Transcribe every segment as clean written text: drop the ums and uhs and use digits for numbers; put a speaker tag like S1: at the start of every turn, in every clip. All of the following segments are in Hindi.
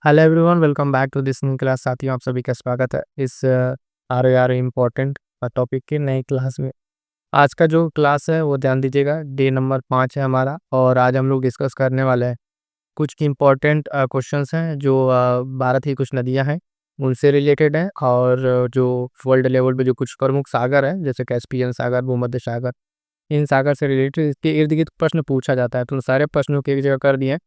S1: Hello everyone, welcome back to this new class. साथियों, आप सभी का स्वागत है इस आर आर इम्पोर्टेंट टॉपिक की नई क्लास में। आज का जो क्लास है वो ध्यान दीजिएगा, डे नंबर 5 है हमारा। और आज हम लोग डिस्कस करने वाले हैं कुछ इम्पोर्टेंट क्वेश्चंस हैं जो भारत की कुछ नदियां हैं उनसे रिलेटेड हैं। और जो वर्ल्ड लेवल पे जो कुछ प्रमुख सागर है, जैसे कैस्पियन सागर, भूमध्य सागर, इन सागर से रिलेटेड इसके इर्द गिर्द प्रश्न पूछा जाता है। तो उन सारे प्रश्नों की एक जगह कर दिए हैं।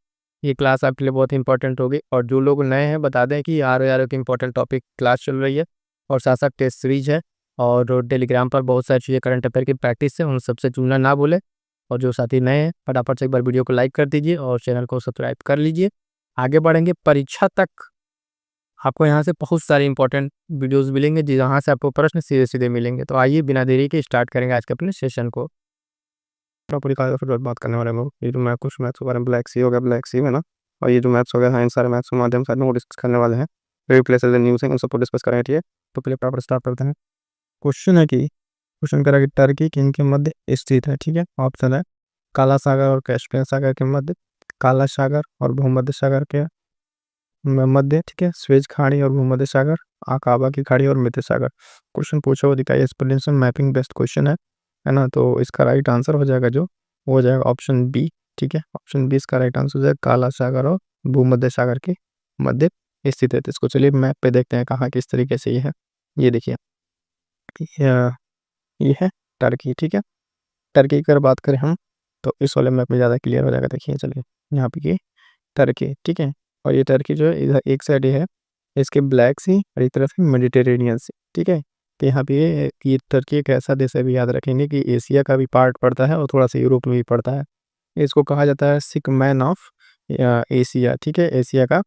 S1: ये क्लास आपके लिए बहुत इंपॉर्टेंट होगी। और जो लोग नए हैं बता दें कि आर ओ की इंपॉर्टेंट टॉपिक क्लास चल रही है और साथ साथ टेस्ट सीरीज है। और टेलीग्राम पर बहुत सारी चीज़ें करंट अफेयर की प्रैक्टिस है, उन सबसे जुड़ना ना भूलें। और जो साथी नए हैं फटाफट से एक बार वीडियो को लाइक कर दीजिए और चैनल को सब्सक्राइब कर लीजिए। आगे बढ़ेंगे परीक्षा तक। आपको यहाँ से बहुत सारे इंपॉर्टेंट वीडियोस मिलेंगे जहाँ से आपको प्रश्न सीधे सीधे मिलेंगे। तो आइए बिना देरी के स्टार्ट करेंगे आज के अपने सेशन को। पूरी फिर बात करने वाले हम लोग। ये जो कुछ मैथ्स के बारे में, ब्लैक सी हो गया, ब्लैक सी में ना, और ये जो मैथ्स हो गया है, इन सारे मैथ्स के माध्यम से वो डिस्कस करने वाले हैं। रिप्लेसेस द न्यूज़ है, उन सबको डिस्कस करेंगे। ठीक है, तो पहले प्रॉपर स्टार्ट करते हैं। क्वेश्चन है कि क्वेश्चन करा कि टर्की किन के मध्य स्थित है। ठीक है, ऑप्शन है काला सागर और कैस्पियन सागर के मध्य, काला सागर और भूमध्य सागर के मध्य, ठीक है, स्वेज खाड़ी और भूमध्य सागर, आकाबा की खाड़ी और मध्य सागर। क्वेश्चन पूछा हुआ दिखाई, एक्सप्लेनेशन मैपिंग बेस्ड क्वेश्चन है ना। तो इसका राइट आंसर हो जाएगा जो हो जाएगा ऑप्शन बी। ठीक है, ऑप्शन बी इसका राइट आंसर हो जाएगा, काला सागर और भूमध्य सागर के मध्य स्थित है। तो इसको चलिए मैप पे देखते हैं कहाँ किस तरीके से ये है। ये देखिए, ये है टर्की। ठीक है, टर्की की अगर बात करें हम तो इस वाले मैप में ज़्यादा क्लियर हो जाएगा। देखिए चलिए, यहाँ पे ये टर्की, ठीक है। और ये टर्की जो है इधर एक साइड है इसके ब्लैक सी और एक तरफ है मेडिटेरेनियन सी। ठीक है, तो यहाँ पे ये टर्की एक ऐसा देश है, भी याद रखेंगे कि एशिया का भी पार्ट पड़ता है और थोड़ा सा यूरोप में भी पड़ता है। इसको कहा जाता है सिक मैन ऑफ एशिया। ठीक है, एशिया का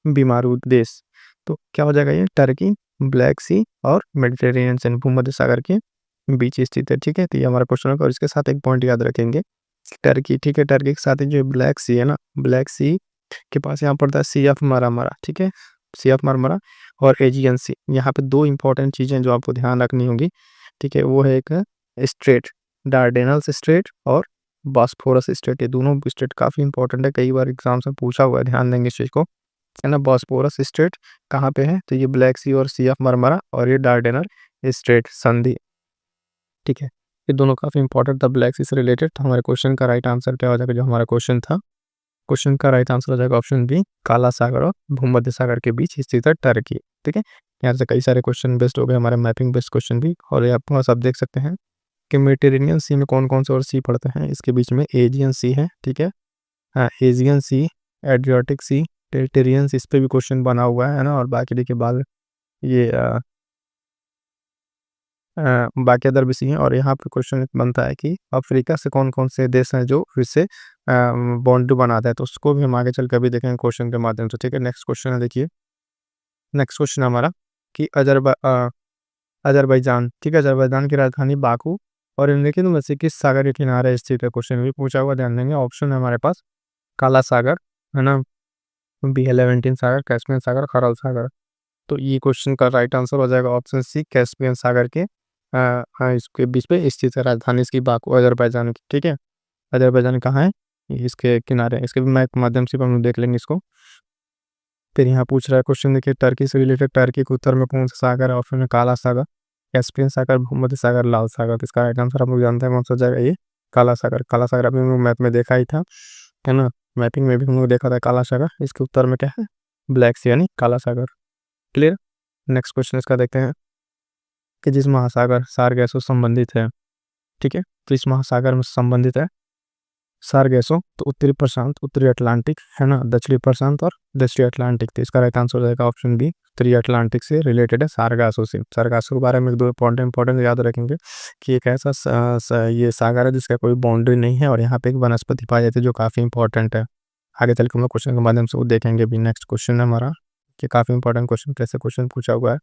S1: बीमारू देश। तो क्या हो जाएगा, ये टर्की ब्लैक सी और मेडिटेरेनियन सी भूमध्य सागर के बीच स्थित है। ठीक है, तो ये हमारा क्वेश्चन होगा। और इसके साथ एक पॉइंट याद रखेंगे, टर्की, ठीक है, टर्की के साथ ही जो ब्लैक सी है ना, ब्लैक सी के पास यहाँ पड़ता है सी ऑफ मारामारा। ठीक है, सी ऑफ मारामारा और एजियन सी। यहाँ पे दो इंपॉर्टेंट चीज़ें जो आपको ध्यान रखनी होगी। ठीक है, वो है एक स्ट्रेट, डार्डेनल्स स्ट्रेट और बॉस्फोरस स्ट्रेट। ये दोनों स्ट्रेट काफ़ी इंपॉर्टेंट है, कई बार एग्जाम से पूछा हुआ है, ध्यान देंगे इस चीज़ को, है ना। बॉस्फोरस स्ट्रेट कहाँ पे है, तो ये ब्लैक सी और सी ऑफ मारामारा, और ये डार्डेनल स्ट्रेट संधि। ठीक है, ये दोनों काफ़ी इंपॉर्टेंट था ब्लैक सी से रिलेटेड। तो हमारे क्वेश्चन का राइट आंसर क्या हो जाएगा, जो हमारा क्वेश्चन था, क्वेश्चन का राइट आंसर हो जाएगा ऑप्शन बी, काला सागर और भूमध्य सागर के बीच स्थित है टर्की। ठीक है, यहाँ से कई सारे क्वेश्चन बेस्ड हो गए हमारे, मैपिंग बेस्ड क्वेश्चन भी। और ये आप सब देख सकते हैं कि मेडिटेरेनियन सी में कौन कौन से और सी पड़ते हैं। इसके बीच में एजियन सी है। ठीक है, हाँ, एजियन सी, एड्रियाटिक सी, टेरिटेरियन सी, इस पे भी क्वेश्चन बना हुआ है ना। और बाकी देखिए बाद ये बाकी अदर भी सी हैं। और यहाँ पे क्वेश्चन बनता है कि अफ्रीका से कौन कौन से देश हैं जो इससे बाउंड्री बनाता है। तो उसको भी हम आगे चल कर भी देखेंगे क्वेश्चन के माध्यम से। ठीक है, नेक्स्ट क्वेश्चन है, देखिए नेक्स्ट क्वेश्चन हमारा कि अजरबैजान, ठीक है, अजरबैजान की राजधानी बाकू और निम्नलिखित में से किस सागर के किनारे स्थित है। क्वेश्चन भी पूछा हुआ, ध्यान देंगे। ऑप्शन है हमारे पास काला सागर, है ना, बी लेवेंटीन सागर, कैस्पियन सागर, खरल सागर। तो ये क्वेश्चन का राइट आंसर हो जाएगा ऑप्शन सी, कैस्पियन सागर के इसके बीच पे स्थित है राजधानी इसकी बाकू, अजरबैजान की। ठीक है, अजरबैजान कहाँ है, ये इसके किनारे है। इसके भी मैप के माध्यम से हम लोग देख लेंगे इसको। फिर यहाँ पूछ रहा है क्वेश्चन, देखिए टर्की से रिलेटेड, टर्की के उत्तर में कौन सा सागर है। ऑप्शन में काला सागर, कैस्पियन सागर, भूमध्य सागर, लाल सागर। तो इसका राइट आंसर हम लोग जानते हैं कौन सा हो जाएगा, ये काला सागर। काला सागर अभी हम लोग मैप में देखा ही था, है ना, मैपिंग में भी हम लोग देखा था काला सागर। इसके उत्तर में क्या है, ब्लैक सी यानी काला सागर। क्लियर। नेक्स्ट क्वेश्चन इसका देखते हैं कि जिस महासागर सारगैसों संबंधित है, ठीक है, तो इस महासागर में संबंधित है सारगैसों, तो उत्तरी प्रशांत, उत्तरी अटलांटिक, है ना, दक्षिणी प्रशांत और दक्षिणी अटलांटिक। तो इसका राइट आंसर हो जाएगा ऑप्शन बी, उत्तरी अटलांटिक से रिलेटेड है सारगासों से। सारगासों के बारे में दो इंपॉर्टेंट याद रखेंगे कि एक ऐसा ये सागर है जिसका कोई बाउंड्री नहीं है और यहाँ पे एक वनस्पति पाई जाती है जो काफ़ी इंपॉर्टेंट है। आगे चल के हम लोग क्वेश्चन के माध्यम से वो देखेंगे भी। नेक्स्ट क्वेश्चन है हमारा कि काफ़ी इंपॉर्टेंट क्वेश्चन, कैसे क्वेश्चन पूछा हुआ है।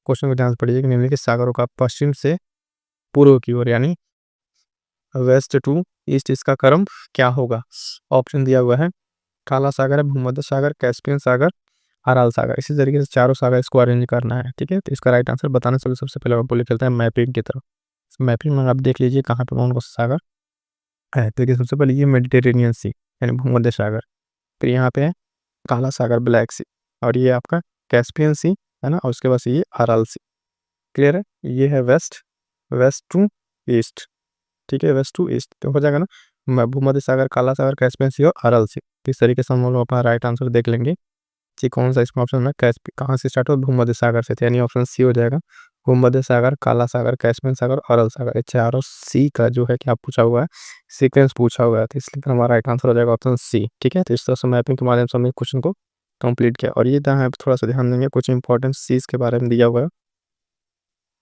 S1: क्वेश्चन को ध्यान से पढ़िए कि निम्नलिखित सागरों का पश्चिम से पूर्व की ओर यानी वेस्ट टू ईस्ट इसका क्रम क्या होगा। ऑप्शन दिया हुआ है काला सागर है, भूमध्य सागर, कैस्पियन सागर, अराल सागर। इसी तरीके से चारों सागर इसको अरेंज करना है। ठीक है, तो इसका राइट आंसर बताने से सबसे पहले आपको चलते हैं मैपिंग की तरफ। मैपिंग में आप देख लीजिए कहाँ पे कौन कौन सा सागर है। तो देखिए सबसे पहले ये मेडिटेरेनियन सी यानी भूमध्य सागर, फिर यहाँ पे है काला सागर ब्लैक सी, और ये आपका कैस्पियन सी है ना, और उसके बाद ये अरल सी। क्लियर है, ये है वेस्ट, वेस्ट टू ईस्ट, ठीक है, वेस्ट टू ईस्ट तो हो जाएगा ना, भूमध्य सागर, काला सागर, कैस्पियन सी और अरल सी। इस तरीके से हम लोग अपना राइट आंसर देख लेंगे कि कौन सा इसमें ऑप्शन में कहाँ से स्टार्ट हो, भूमध्य सागर से, तो यानी ऑप्शन सी हो जाएगा। भूमध्य सागर, काला सागर, कैस्पियन सागर, अरल सागर, ये चारों सी का जो है क्या पूछा हुआ है, सीक्वेंस पूछा हुआ है, तो इसलिए हमारा राइट आंसर हो जाएगा ऑप्शन सी। ठीक है, तो इस तरह से मैपिंग के माध्यम से हमने क्वेश्चन को कंप्लीट किया। और ये यहाँ थोड़ा सा ध्यान देंगे, कुछ इंपॉर्टेंट सीज के बारे में दिया हुआ है,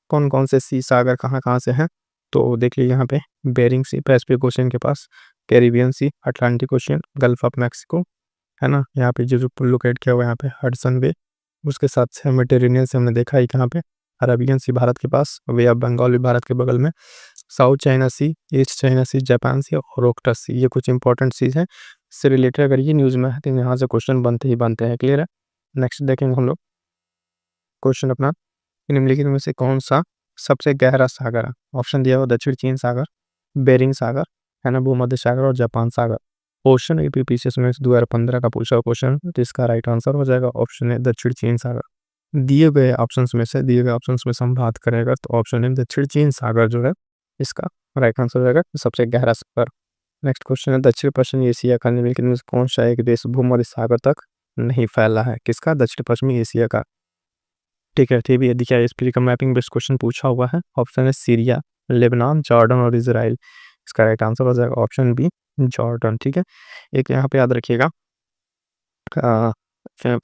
S1: कौन कौन से सी सागर कहाँ कहाँ से हैं। तो देख लीजिए यहाँ पे बेरिंग सी पैसिफिक ओशियन के पास, Caribbean sea, Atlantic ocean, gulf of Mexico, है ना, यहाँ पे जो लोकेट किया हुआ है यहाँ पे हडसन वे, उसके साथ से मेडिटेरेनियन से हमने देखा है कहाँ पे, अरेबियन सी भारत के पास, वे ऑफ बंगाल भी भारत के बगल में, साउथ चाइना सी, ईस्ट चाइना सी, जापान सी और ओक्टस सी, ये कुछ इंपॉर्टेंट चीज़ है। इससे रिलेटेड अगर ये न्यूज़ में है तो यहाँ से क्वेश्चन बनते ही बनते हैं। क्लियर है, नेक्स्ट देखेंगे हम लोग क्वेश्चन अपना, निम्नलिखित में से कौन सा सबसे गहरा सागर है। ऑप्शन दिया हुआ दक्षिण चीन सागर, बेरिंग सागर, है ना, भूमध्य सागर और जापान सागर। क्वेश्चन यूपीपीसीएस में 2015 का पूछा हुआ क्वेश्चन, तो इसका राइट आंसर हो जाएगा ऑप्शन है दक्षिण चीन सागर। दिए गए ऑप्शंस में से हम बात करेंगे तो ऑप्शन है दक्षिण चीन सागर जो है इसका राइट आंसर हो जाएगा, सबसे गहरा सागर। नेक्स्ट क्वेश्चन है, दक्षिण पश्चिमी एशिया का निम्नलिखित में से कौन सा एक देश भूमध्य सागर तक नहीं फैला है। किसका, दक्षिण पश्चिमी एशिया का। ठीक है, ठीक है, यदि क्या एसपी का मैपिंग बेस्ड क्वेश्चन पूछा हुआ है, ऑप्शन है सीरिया, लेबनान, जॉर्डन और इजराइल। इसका राइट आंसर हो जाएगा ऑप्शन बी, जॉर्डन। ठीक है, एक यहाँ पे याद रखिएगा,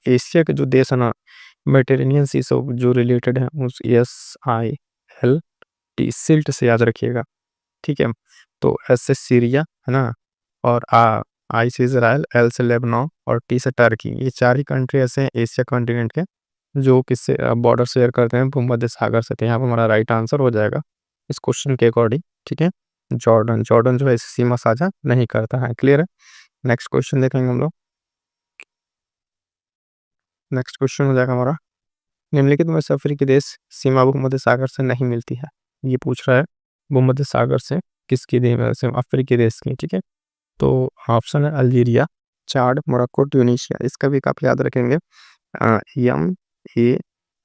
S1: एशिया के जो देश है ना, मेडिटेरेनियन सी से जो रिलेटेड है, उस SILT सिल्ट से याद रखिएगा। ठीक है, तो एस से सीरिया है ना, और आई से इसराइल, एल से लेबनान और टी से टर्की, ये चार ही कंट्री ऐसे हैं एशिया कॉन्टिनेंट के जो किससे बॉर्डर शेयर करते हैं भूमध्य सागर से। तो यहाँ पर हमारा राइट आंसर हो जाएगा इस क्वेश्चन के अकॉर्डिंग, ठीक है, जॉर्डन। जॉर्डन जो है इस सीमा साझा नहीं करता है। क्लियर है, नेक्स्ट क्वेश्चन देखेंगे हम लोग। नेक्स्ट क्वेश्चन हो जाएगा हमारा, निम्नलिखित में से अफ्रीकी देश सीमा भूमध्य सागर से नहीं मिलती है। ये पूछ रहा है भूमध्य सागर से किसकी से अफ्रीकी देश की। ठीक है, तो ऑप्शन है अल्जीरिया, चाड, मोरक्को, ट्यूनीशिया। इसका भी काफ़ी याद रखेंगे,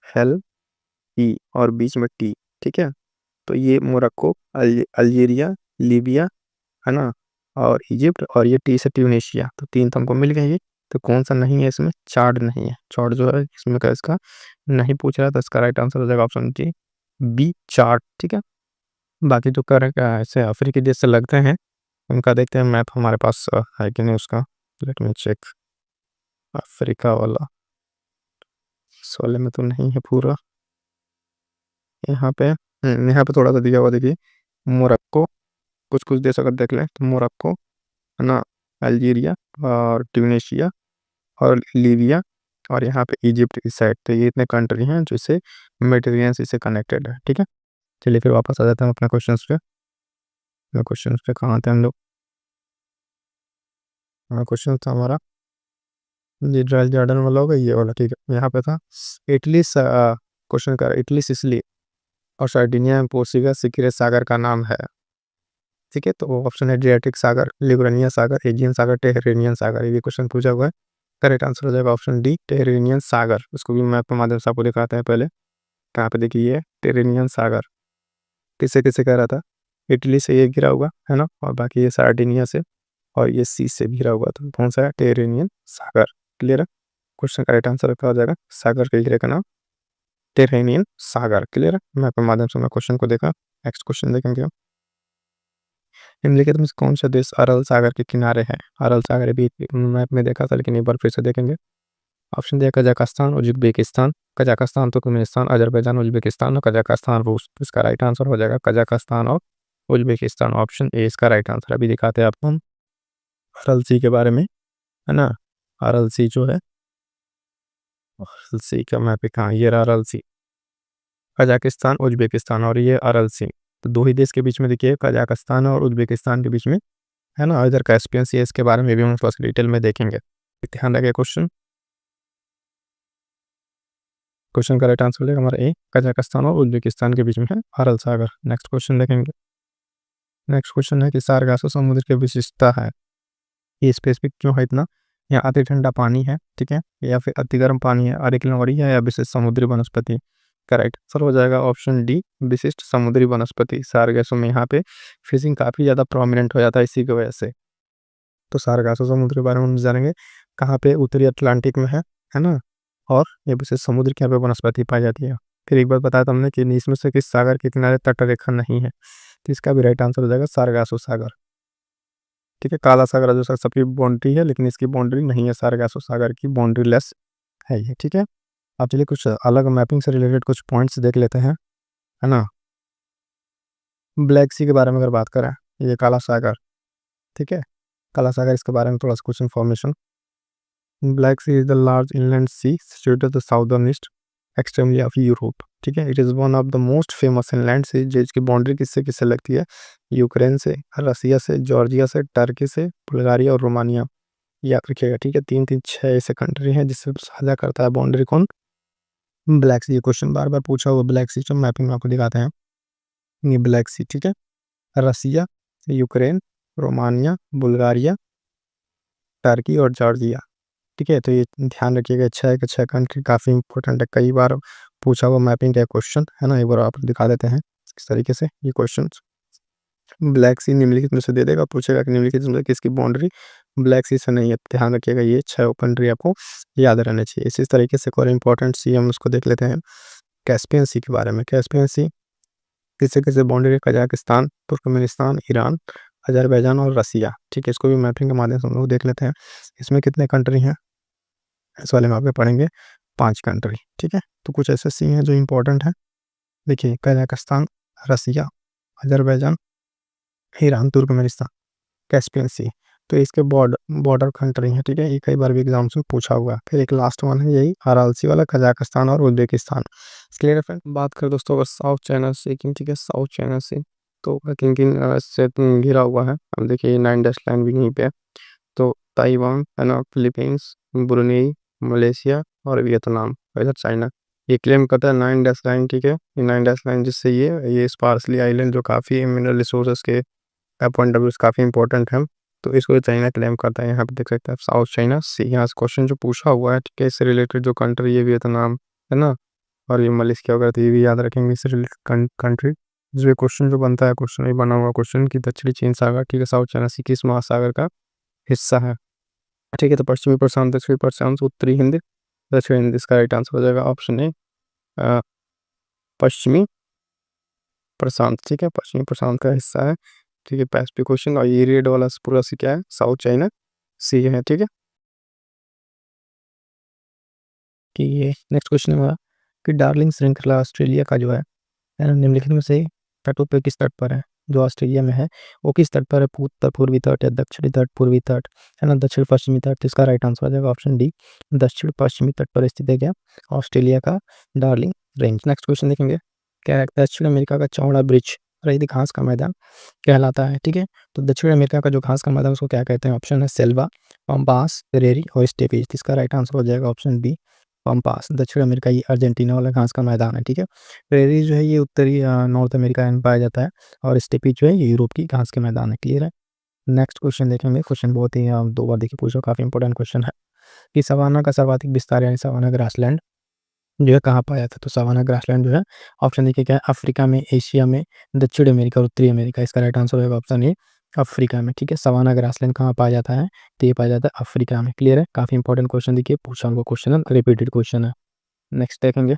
S1: MALE और बीच में टी। ठीक है, तो ये मोरक्को, अल्जीरिया, लीबिया, है ना, और इजिप्ट, और ये टी से ट्यूनीशिया। तो तीन तो हमको मिल गए ये, तो कौन सा नहीं है इसमें, चाड नहीं है। चाड जो है इसमें का इसका नहीं पूछ रहा, तो इसका राइट आंसर हो जाएगा ऑप्शन जी, बी, चाड। ठीक है, बाकी जो कर ऐसे अफ्रीकी देश से लगते हैं उनका देखते हैं मैप हमारे पास है कि नहीं उसका। लेट मी चेक, अफ्रीका वाला इस वाले में तो नहीं है पूरा। यहाँ पे थोड़ा सा दिया हुआ देखिए, मोरक्को, कुछ कुछ देश अगर देख लें तो मोरक्को, है ना, अल्जीरिया और ट्यूनीशिया और लीबिया, और यहाँ पे इजिप्ट इस साइड। तो ये इतने कंट्री हैं जो इससे मेडिटेरेनियन सी से कनेक्टेड है। ठीक है, चलिए फिर वापस आ जाते हैं अपने क्वेश्चंस पे। क्वेश्चंस पे कहाँ थे हम लोग, क्वेश्चन था हमारा जी ड्राइल जॉर्डन वाला होगा ये वाला। ठीक है, यहाँ पे था इटली क्वेश्चन कर, इटली, सिसिली और सार्डिनिया में पोर्सिगा सिकिरे सागर का नाम है। ठीक है, तो ऑप्शन है एड्रियाटिक सागर, लिगुरेनियन सागर, एजियन सागर, टेरेनियन सागर। ये क्वेश्चन पूछा हुआ है, करेक्ट आंसर हो जाएगा ऑप्शन डी, टेरेनियन सागर। उसको भी मैप के माध्यम से आपको दिखाते हैं पहले। कहाँ पे देखिए, ये टेरेनियन सागर किसे किसे कह रहा था, इटली से ये घिरा हुआ है ना, और बाकी ये सार्डिनिया से और ये सी से घिरा हुआ था। कौन सा है, टेरेनियन सागर। क्लियर है, क्वेश्चन का राइट आंसर क्या हो जाएगा, सागर के घेरे का नाम टेरेनियन सागर। क्लियर है, मैप के माध्यम से हमने क्वेश्चन को देखा। नेक्स्ट क्वेश्चन देखेंगे हम, निम्नलिखित में से कौन सा देश अरल सागर के किनारे है। अरल सागर भी मैप में देखा था, लेकिन एक बार फिर से देखेंगे। ऑप्शन दिया Kazakhstan, Uzbekistan, Kazakhstan, Turkmenistan, Azerbaijan, Uzbekistan और कजाकिस्तान, रूस। तो इसका राइट आंसर हो जाएगा कजाकिस्तान और उज्बेकिस्तान, ऑप्शन ए इसका राइट आंसर। अभी दिखाते हैं आपको हम अरल सी के बारे में, है ना, अरल सी जो है, अरल सी का मैप कहाँ, ये रहा अरल सी, कजाकिस्तान, उज्बेकिस्तान और ये अरल सी। तो दो ही देश के बीच में देखिए, कजाकिस्तान और उज्बेकिस्तान के बीच में, है ना। इधर कैस्पियन सी इसके बारे में भी हम थोड़ा सा डिटेल में देखेंगे। ध्यान रखिए, क्वेश्चन का राइट आंसर हो हमारा ए, कजाकिस्तान और उज्बेकिस्तान के बीच में है अरल सागर। नेक्स्ट क्वेश्चन देखेंगे। नेक्स्ट क्वेश्चन है कि सारगासो समुद्र की विशिष्टता है, ये स्पेसिफिक क्यों है इतना, या अति ठंडा पानी है, ठीक है, या फिर अति गर्म पानी है, अरेक्नोरी है, या विशिष्ट समुद्री वनस्पति। करेक्ट आंसर हो जाएगा ऑप्शन डी, विशिष्ट समुद्री वनस्पति। सारगासो में यहाँ पे फिशिंग काफ़ी ज़्यादा प्रोमिनेंट हो जाता है इसी की वजह से। तो सारगासो समुद्र के बारे में हम जानेंगे, कहाँ पे, उत्तरी अटलांटिक में है ना, और ये विशेष समुद्र के यहाँ पे वनस्पति पाई जाती है। फिर एक बार बताया था हमने कि इसमें से किस सागर के किनारे तटरेखा नहीं है, तो इसका भी राइट आंसर हो जाएगा सारगासो सागर। ठीक है, काला सागर जो सबकी बाउंड्री है, लेकिन इसकी बाउंड्री नहीं है, सारगासो सागर की बाउंड्री लेस है ये। ठीक है, अब चलिए कुछ अलग मैपिंग से रिलेटेड कुछ पॉइंट्स देख लेते हैं, है ना। ब्लैक सी के बारे में अगर बात करें, ये काला सागर, ठीक है, काला सागर, इसके बारे में थोड़ा सा कुछ information. Black sea is the large inland sea situated at the southern east extremely of Europe. ठीक है, it is one of the most famous inland sea, जिसकी बाउंड्री किससे किससे लगती है, यूक्रेन से, रसिया से, जॉर्जिया से, टर्की से, बुल्गारिया और रोमानिया। याद रखिएगा, ठीक है, 3 3 6 ऐसे कंट्री हैं जिससे साझा करता है बाउंड्री कौन, ब्लैक सी। ये क्वेश्चन बार बार पूछा हुआ, ब्लैक सी जो मैपिंग में आपको दिखाते हैं, ये ब्लैक सी, ठीक है, रसिया, यूक्रेन, रोमानिया, बुल्गारिया, टर्की और जॉर्जिया। ठीक है, तो ये ध्यान रखिएगा, 6 के 6 कंट्री काफ़ी इंपॉर्टेंट है, कई बार पूछा हुआ मैपिंग का क्वेश्चन, है ना। एक बार आप दिखा देते हैं इस तरीके से ये क्वेश्चन। ब्लैक सी निम्नलिखित में से दे देगा, पूछेगा कि निम्नलिखित में से किसकी बाउंड्री ब्लैक सी से नहीं है। ध्यान रखिएगा, ये 6 कंट्री आपको याद रहने चाहिए। इसी तरीके से एक और इंपॉर्टेंट सी हम उसको देख लेते हैं, कैस्पियन सी के बारे में। कैस्पियन सी किससे किससे बाउंड्री है, कजाकिस्तान, तुर्कमेनिस्तान, ईरान, अजरबैजान और रसिया। ठीक है, इसको भी मैपिंग के माध्यम से हम लोग देख लेते हैं, इसमें कितने कंट्री हैं, इस वाले में आपके पढ़ेंगे 5 कंट्री। ठीक है, तो कुछ ऐसे सी हैं जो इंपॉर्टेंट हैं, देखिए, कजाकिस्तान, रसिया, अजरबैजान, ईरान, तुर्कमेनिस्तान, कैस्पियन सी। तो इसके बॉर्डर कंट्री हैं, ठीक है, ये कई बार भी एग्जाम्स में पूछा हुआ है। फिर एक लास्ट वन है यही आरएलसी वाला, कजाकिस्तान और उज्बेकिस्तान। क्लियर है फ्रेंड। बात करें दोस्तों अगर साउथ चाइना से, ठीक है, साउथ चाइना से तो किन किन से घिरा हुआ है, अब देखिए 9 डैश लाइन भी यहीं पे है, तो ताइवान, है ना, फिलीपींस, ब्रुनेई, मलेशिया और वियतनाम, और इधर चाइना। ये क्लेम करता है 9 डैश लाइन, ठीक है, ये 9 डैश लाइन जिससे ये स्पार्सली आइलैंड जो काफ़ी मिनरल रिसोर्सेज के पॉइंट ऑफ व्यू से काफ़ी इंपॉर्टेंट है, तो इसको चाइना क्लेम करता है। यहाँ पे देख सकते हैं साउथ चाइना सी। यहाँ से क्वेश्चन जो पूछा हुआ है, ठीक है, इससे रिलेटेड जो कंट्री है वियतनाम, है ना, और ये मलेशिया वगैरह, तो ये भी याद रखेंगे इससे रिलेटेड कंट्री। जो क्वेश्चन जो बनता है, क्वेश्चन ये बना हुआ क्वेश्चन कि दक्षिणी चीन सागर, ठीक है, साउथ चाइना सी किस महासागर का हिस्सा है। ठीक है, तो पश्चिमी प्रशांत, दक्षिणी प्रशांत, उत्तरी हिंद, दक्षिण हिंद। इसका राइट आंसर हो जाएगा ऑप्शन ए, पश्चिमी प्रशांत। ठीक है, पश्चिमी प्रशांत का हिस्सा है, ठीक है, पैसिफिक ओशन। और ये रेड वाला पूरा सी क्या है, साउथ चाइना सी है। ठीक है, कि ये नेक्स्ट क्वेश्चन है हमारा कि डार्लिंग श्रृंखला ऑस्ट्रेलिया का जो है ना, निम्नलिखित में से तटों पे किस तट पर है, जो ऑस्ट्रेलिया में है वो किस तट पर है, उत्तर पूर्वी तट या दक्षिणी तट, पूर्वी तट, है ना, दक्षिण पश्चिमी तट। तो इसका राइट आंसर हो जाएगा ऑप्शन डी, दक्षिण पश्चिमी तट पर स्थित है क्या, ऑस्ट्रेलिया का डार्लिंग रेंज। नेक्स्ट क्वेश्चन देखेंगे, क्या है, दक्षिण अमेरिका का चौड़ा ब्रिज रही घास का मैदान कहलाता है। ठीक है, तो दक्षिण अमेरिका का जो घास का मैदान उसको क्या कहते हैं, ऑप्शन है सेल्वा, पम्पास, प्रेरी और स्टेपीज। इसका राइट आंसर हो जाएगा ऑप्शन बी, पम्पास। दक्षिण अमेरिका ये अर्जेंटीना वाला घास का मैदान है। ठीक है, प्रेरी जो है ये उत्तरी नॉर्थ अमेरिका में पाया जाता है, और स्टेपी जो है ये यूरोप की घास के मैदान है। क्लियर है। नेक्स्ट क्वेश्चन देखेंगे, क्वेश्चन बहुत ही 2 बार देखिए पूछो, काफ़ी इंपॉर्टेंट क्वेश्चन है कि सवाना का सर्वाधिक विस्तार यानी सवाना ग्रासलैंड जो है कहाँ पाया था। तो सवाना ग्रासलैंड जो है ऑप्शन देखिए क्या है, अफ्रीका में, एशिया में, दक्षिण अमेरिका और उत्तरी अमेरिका। इसका राइट आंसर होगा ऑप्शन ए, अफ्रीका में। ठीक है, सवाना ग्रासलैंड कहाँ पाया जाता है, तो ये पाया जाता है अफ्रीका में। क्लियर है, काफ़ी इंपॉर्टेंट क्वेश्चन देखिए पूछा हुआ क्वेश्चन है, रिपीटेड क्वेश्चन है। नेक्स्ट देखेंगे,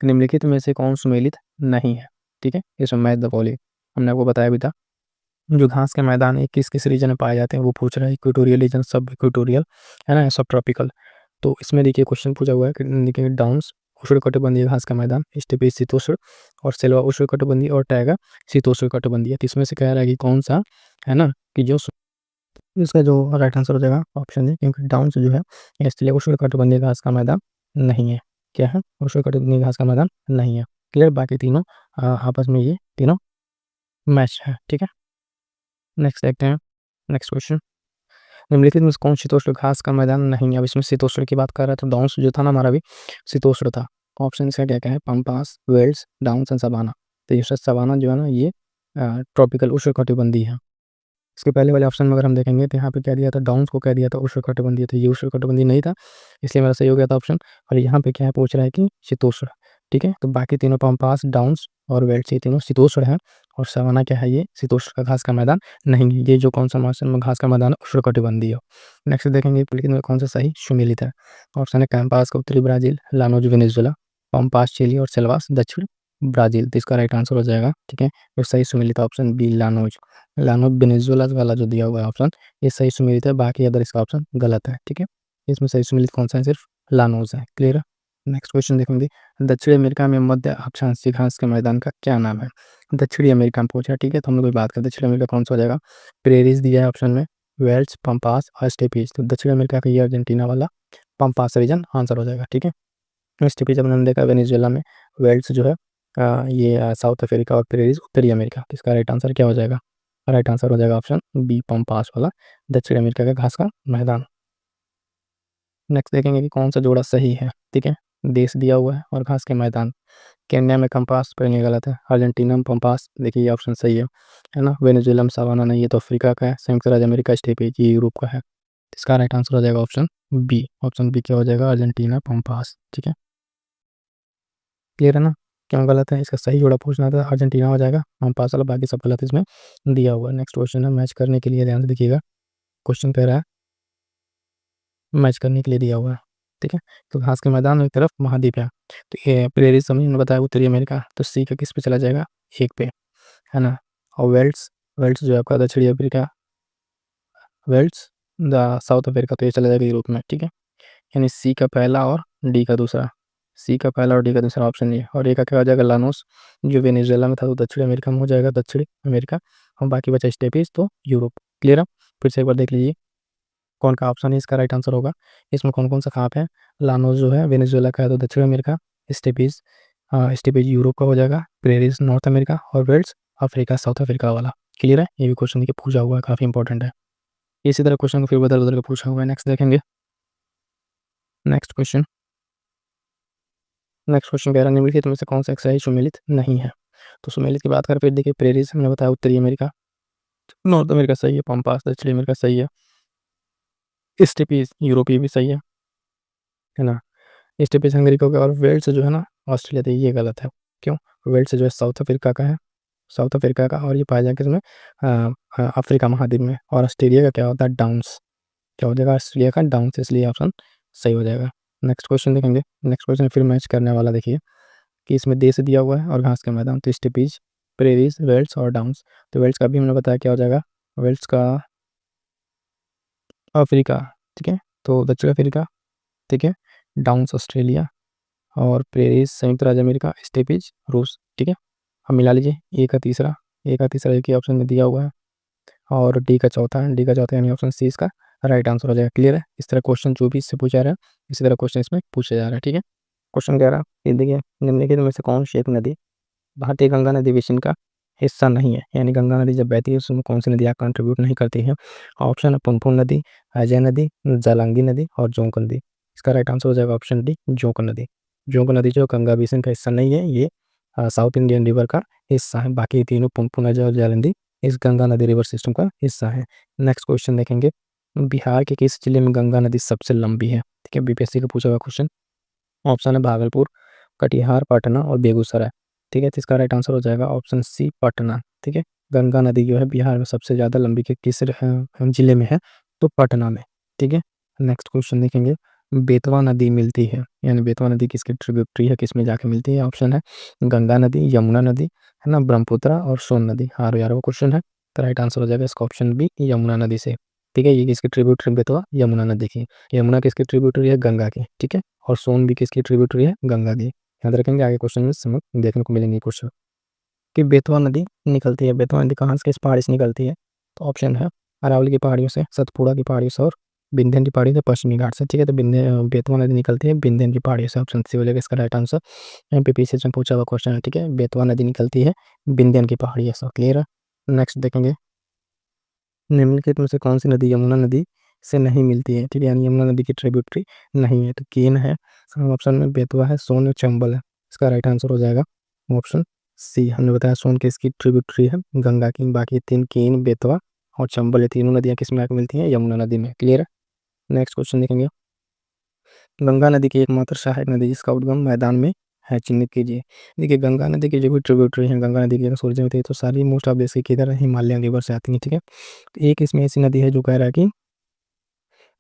S1: निम्नलिखित में से कौन सुमेलित नहीं है। ठीक है, इसमें मैच द फॉलोइंग हमने आपको बताया भी था, जो घास के मैदान है किस किस रीजन में पाए जाते हैं, वो पूछ रहा है, इक्वेटोरियल रीजन, सब इक्वेटोरियल, है ना, सब ट्रॉपिकल। तो इसमें देखिए क्वेश्चन पूछा हुआ है कि देखिए डाउन्स उष्णकटिबंधीय घास का मैदान, स्टेपी शीतोष्ण, और सेल्वा उष्णकटिबंधीय, और टैगा शीतोष्ण कटिबंधीय। तो इसमें से कह रहा है कि कौन सा, है ना, कि जो इसका जो राइट आंसर हो जाएगा ऑप्शन है, क्योंकि डाउन्स जो है इसलिए उष्णकटिबंधीय घास का मैदान नहीं है। क्या है, उष्णकटिबंधीय घास का मैदान नहीं है। क्लियर, बाकी तीनों आपस में ये तीनों मैच है। ठीक है, नेक्स्ट देखते हैं, नेक्स्ट क्वेश्चन, निम्नलिखित में से कौन शीतोष्ण घास का मैदान नहीं है। अब इसमें शीतोष्ण की बात कर रहा था, डाउन्स जो था ना हमारा भी शीतोष्ण था। ऑप्शन इसका क्या क्या है, pampas, velds, downs and savanna. तो ये सवाना जो है ना ये ट्रॉपिकल उष्णकटिबंधीय है। इसके पहले वाले ऑप्शन में अगर हम देखेंगे तो यहाँ पे क्या दिया था, डाउन्स को क्या दिया था, उष्णकटिबंधीय, तो ये उष्णकटिबंधीय नहीं था, इसलिए मेरा सही हो गया था ऑप्शन। और यहाँ पे क्या है, पूछ रहा है कि शीतोष्ण। ठीक है, तो बाकी तीनों पम्पास, डाउन्स और वेल्ट्स ये तीनों शीतोष्ण है, और सवाना क्या है, ये शीतोष्ण का घास का मैदान नहीं है। ये जो कौन सा मौसम में घास का मैदान है, उष्णकटिबंधीय। नेक्स्ट देखेंगे लेकिन में कौन सा सही सुमेलित है। ऑप्शन है कैंपास का उत्तरी Brazil, llanos Venezuela, pampas Chile और सेल्वास दक्षिण ब्राजील। तो इसका राइट आंसर हो जाएगा। ठीक है, तो सही सुमेलित option B Llanos. Llanos Venezuela वाला जो दिया हुआ है ऑप्शन, ये सही सुमेलित है, बाकी अदर इसका ऑप्शन गलत है। ठीक है, इसमें सही सुमेलित कौन सा है, सिर्फ लानोज है। क्लियर है। नेक्स्ट क्वेश्चन देखेंगे, दक्षिण अमेरिका में मध्य अक्षांशीय घास के मैदान का क्या नाम है। दक्षिणी अमेरिका में पूछा। ठीक है, तो हम लोग बात करें दक्षिण अमेरिका कौन सा हो जाएगा, प्रेरीज दिया है ऑप्शन में, वेल्स, पम्पास और स्टेपीज। तो दक्षिण अमेरिका का ये अर्जेंटीना वाला पम्पास रीजन आंसर हो जाएगा। ठीक है, स्टेपीज हमने देखा वेनेजुएला में, वेल्स जो है ये साउथ अफ्रीका और प्रेरीज उत्तरी अमेरिका। तो इसका राइट आंसर क्या हो जाएगा, राइट आंसर हो जाएगा ऑप्शन बी पम्पास वाला दक्षिण अमेरिका का घास का मैदान। नेक्स्ट देखेंगे कि कौन सा जोड़ा सही है। ठीक है, देश दिया हुआ है और घास के मैदान, केन्या में कंपास, पर नहीं गलत है। अर्जेंटीना में पंपास, देखिए ये ऑप्शन सही है ना। वेनेजुएला में सवाना नहीं, ये तो अफ्रीका का है। संयुक्त राज्य अमेरिका स्टेपीज, ये यूरोप का है। इसका राइट आंसर हो जाएगा ऑप्शन बी। ऑप्शन बी क्या हो जाएगा, अर्जेंटीना पंपास। ठीक है, क्लियर है ना, क्यों गलत है, इसका सही जोड़ा पूछना था, अर्जेंटीना हो जाएगा पंपास वाला, बाकी सब गलत इसमें दिया हुआ है। नेक्स्ट क्वेश्चन है, मैच करने के लिए ध्यान से देखिएगा, क्वेश्चन कह रहा है मैच करने के लिए दिया हुआ है। ठीक है, तो घास के मैदान एक तरफ महाद्वीप है, तो ये प्रेरी समझ ने बताया उत्तरी अमेरिका, तो सी का किस पे चला जाएगा, एक पे, है ना। और वेल्स, वेल्स जो है आपका दक्षिणी Africa, velds the South Africa, तो ये चला जाएगा यूरोप में। ठीक है, यानी सी का पहला और डी का दूसरा, सी का पहला और डी का दूसरा ऑप्शन ये। और ए का क्या हो जाएगा, लानोस, जो वेनेजुएला में था तो दक्षिण अमेरिका में हो जाएगा, दक्षिणी अमेरिका। और बाकी बचा स्टेपीज, तो यूरोप। क्लियर है, फिर से एक बार देख लीजिए कौन का ऑप्शन है इसका राइट आंसर होगा। इसमें कौन कौन सा खाप है, लानोस जो है वेनेजुएला का है तो दक्षिण अमेरिका, स्टेपीज स्टेपीज यूरोप का हो जाएगा, प्रेरीज नॉर्थ अमेरिका, और वेल्स अफ्रीका साउथ अफ्रीका वाला। क्लियर है, ये भी क्वेश्चन देखिए पूछा हुआ है, काफ़ी इंपॉर्टेंट है। इसी तरह क्वेश्चन को फिर बदल बदल के पूछा हुआ है। नेक्स्ट देखेंगे, नेक्स्ट क्वेश्चन, नेक्स्ट क्वेश्चन कह रहा है निम्नलिखित में से कौन सा एक्सरसाइज सुमेलित नहीं है। तो सुमेलित की बात करें, फिर देखिए प्रेरीज हमने बताया उत्तरी अमेरिका, नॉर्थ अमेरिका सही है, पम्पास दक्षिणी अमेरिका सही है, स्टेपीज यूरोपीय भी सही है ना। स्टेपीज हंगरी का हो गया, और वेल्स जो है ना ऑस्ट्रेलिया, तो ये गलत है। क्यों, वेल्स जो है साउथ अफ्रीका का है, साउथ अफ्रीका का, और ये पाया जाएगा इसमें अफ्रीका महाद्वीप में। और ऑस्ट्रेलिया का क्या होता है, डाउन्स, क्या हो जाएगा, ऑस्ट्रेलिया का डाउन्स, इसलिए ऑप्शन सही हो जाएगा। नेक्स्ट क्वेश्चन देखेंगे, नेक्स्ट क्वेश्चन फिर मैच करने वाला देखिए कि इसमें देश दिया हुआ है और घास के मैदान, तो स्टेपीज, प्रेरीज, वेल्स और डाउन्स। तो वेल्स का भी हमने बताया क्या हो जाएगा, वेल्स का अफ्रीका। ठीक है, तो दक्षिण अफ्रीका। ठीक है, डाउन्स ऑस्ट्रेलिया, और प्रेरीज संयुक्त राज्य अमेरिका, स्टेपीज रूस। ठीक है, अब मिला लीजिए, ए का तीसरा, ए का तीसरा एक ही ऑप्शन में दिया हुआ है, और डी का चौथा है, डी का चौथा यानी ऑप्शन सी इसका राइट आंसर हो जाएगा। क्लियर है, इस तरह क्वेश्चन जो भी इससे पूछा रहा है, इसी तरह क्वेश्चन इसमें पूछा जा रहा है। ठीक है, क्वेश्चन कह रहा है ये देखिए, निम्नलिखित में से कौन सी एक नदी भारतीय गंगा नदी बेसिन का हिस्सा नहीं है, यानी गंगा नदी जब बहती है उसमें कौन सी नदियाँ कंट्रीब्यूट नहीं करती है। ऑप्शन है पुनपुन नदी, अजय नदी, जालंगी नदी और जोंक नदी। इसका राइट आंसर हो जाएगा ऑप्शन डी जोंक नदी। जोंक नदी जो गंगा बेसिन का हिस्सा नहीं है, ये साउथ इंडियन रिवर का हिस्सा है, बाकी तीनों पुनपुन, अजय और जालंधी इस गंगा नदी रिवर सिस्टम का हिस्सा है। नेक्स्ट क्वेश्चन देखेंगे, बिहार के किस जिले में गंगा नदी सबसे लंबी है। ठीक है, बीपीएससी का पूछा हुआ क्वेश्चन। ऑप्शन है भागलपुर, कटिहार, पटना और बेगूसराय। ठीक है, तो इसका राइट आंसर हो जाएगा ऑप्शन सी पटना। ठीक है, गंगा नदी जो है बिहार में सबसे ज़्यादा लंबी के किस जिले में है, तो पटना में। ठीक है, नेक्स्ट क्वेश्चन देखेंगे, बेतवा नदी मिलती है, यानी बेतवा नदी किसकी ट्रिब्यूटरी है, किस में जाके मिलती है। ऑप्शन है गंगा नदी, यमुना नदी, है ना, ब्रह्मपुत्र और सोन नदी। हाँ यार वो क्वेश्चन है, तो राइट आंसर हो जाएगा इसका ऑप्शन बी यमुना नदी से। ठीक है, ये किसकी ट्रिब्यूटरी, बेतवा यमुना नदी की, यमुना किसकी ट्रिब्यूटरी है, गंगा की। ठीक है, और सोन भी किसकी ट्रिब्यूटरी है, गंगा की। याद रखेंगे, आगे क्वेश्चन में समझ देखने को मिलेंगे क्वेश्चन कि बेतवा नदी निकलती है, बेतवा नदी कहाँ से, किस पहाड़ी से निकलती है। तो ऑप्शन है अरावली की पहाड़ियों से, सतपुड़ा की पहाड़ियों से और विंध्यन की पहाड़ी से, पश्चिमी घाट से। ठीक है, तो बेतवा नदी निकलती है विंध्यन की पहाड़ियों से, ऑप्शन सी हो जाएगा इसका राइट आंसर। एमपीपीसी में पूछा हुआ क्वेश्चन है। ठीक है, बेतवा नदी निकलती है विंध्यन की पहाड़ियों से। क्लियर है, नेक्स्ट देखेंगे, निम्नलिखित में से कौन सी नदी यमुना नदी से नहीं मिलती है। ठीक है, यानी यमुना नदी की ट्रिब्यूटरी नहीं है, तो केन है ऑप्शन में, बेतवा है, सोन और चंबल है। इसका राइट आंसर हो जाएगा ऑप्शन सी। हमने बताया सोन किसकी ट्रिब्यूटरी है, गंगा की, बाकी तीन केन, बेतवा और चंबल, ये तीनों नदियाँ किस में आके मिलती हैं? यमुना नदी में। क्लियर है? नेक्स्ट क्वेश्चन देखेंगे, गंगा नदी की एकमात्र सहायक नदी जिसका उद्गम मैदान में है, चिन्हित कीजिए। देखिए गंगा नदी की जो भी ट्रिब्यूटरी है, गंगा नदी की अगर सोर्स होती है तो सारी मोस्ट ऑफ बेसिक किधर है? हिमालयन रिवर से आती है। ठीक है, तो एक इसमें ऐसी नदी है जो कह रहा है कि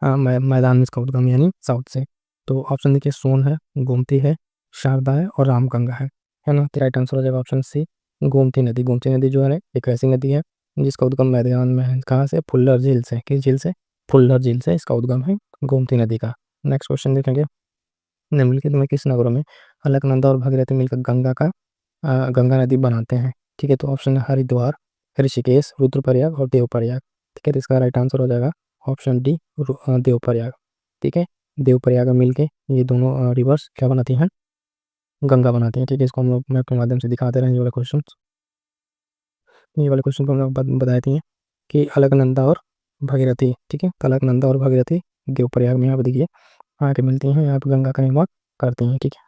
S1: मैदान में इसका उद्गम यानी साउथ से। तो ऑप्शन देखिए, सोन है, गोमती है, शारदा है और रामगंगा है ना। तो राइट आंसर हो जाएगा ऑप्शन सी, गोमती नदी। गोमती नदी जो है एक ऐसी नदी है जिसका उद्गम मैदान में है। कहाँ से? फुल्लर झील से। किस झील से? फुल्लर झील से इसका उद्गम है गोमती नदी का। नेक्स्ट क्वेश्चन देखेंगे, निम्नलिखित में किस नगरों में अलकनंदा और भागीरथी मिलकर गंगा नदी बनाते हैं? ठीक है, तो ऑप्शन है हरिद्वार, ऋषिकेश, रुद्रप्रयाग और देवप्रयाग। ठीक है, तो इसका राइट आंसर हो जाएगा ऑप्शन डी, देवप्रयाग। ठीक है, देवप्रयाग में मिलके ये दोनों रिवर्स क्या बनाती हैं? गंगा बनाती हैं। ठीक है, इसको हम लोग मैप के माध्यम से दिखाते रहे। ये वाले क्वेश्चन को हम लोग बताते हैं कि अलकनंदा और भागीरथी। ठीक है, तो अलकनंदा और भागीरथी देवप्रयाग में यहाँ पे देखिए आके मिलती हैं, यहाँ पे गंगा का निर्माण करती हैं। ठीक है,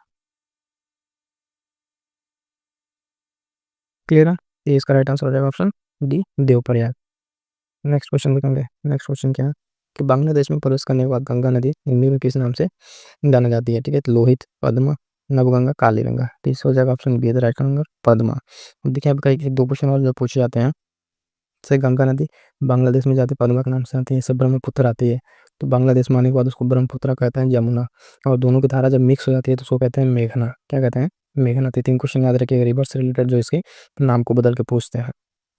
S1: क्लियर है? ये इसका राइट आंसर हो जाएगा option D, Devprayag. Next question देखेंगे। नेक्स्ट क्वेश्चन क्या है कि बांग्लादेश में प्रवेश करने के बाद गंगा नदी हिंदी में किस नाम से जाना जाती है? ठीक है, तो लोहित, पद्मा, नवगंगा, कालीगंगा। तो इस हो जाएगा option B, right answer Padma. अब देखिए आपका एक दो क्वेश्चन और जो पूछे जाते हैं, जैसे गंगा नदी बांग्लादेश में जाती है, पद्मा के नाम से आती है, सब ब्रह्मपुत्र आती है। तो बांग्लादेश में आने के बाद उसको ब्रह्मपुत्र कहते हैं, यमुना। और दोनों की धारा जब मिक्स हो जाती है तो उसको कहते हैं मेघना। क्या कहते हैं? मेघना। तो तीन क्वेश्चन याद रखिएगा रिवर से रिलेटेड जो इसके नाम को बदल के पूछते हैं।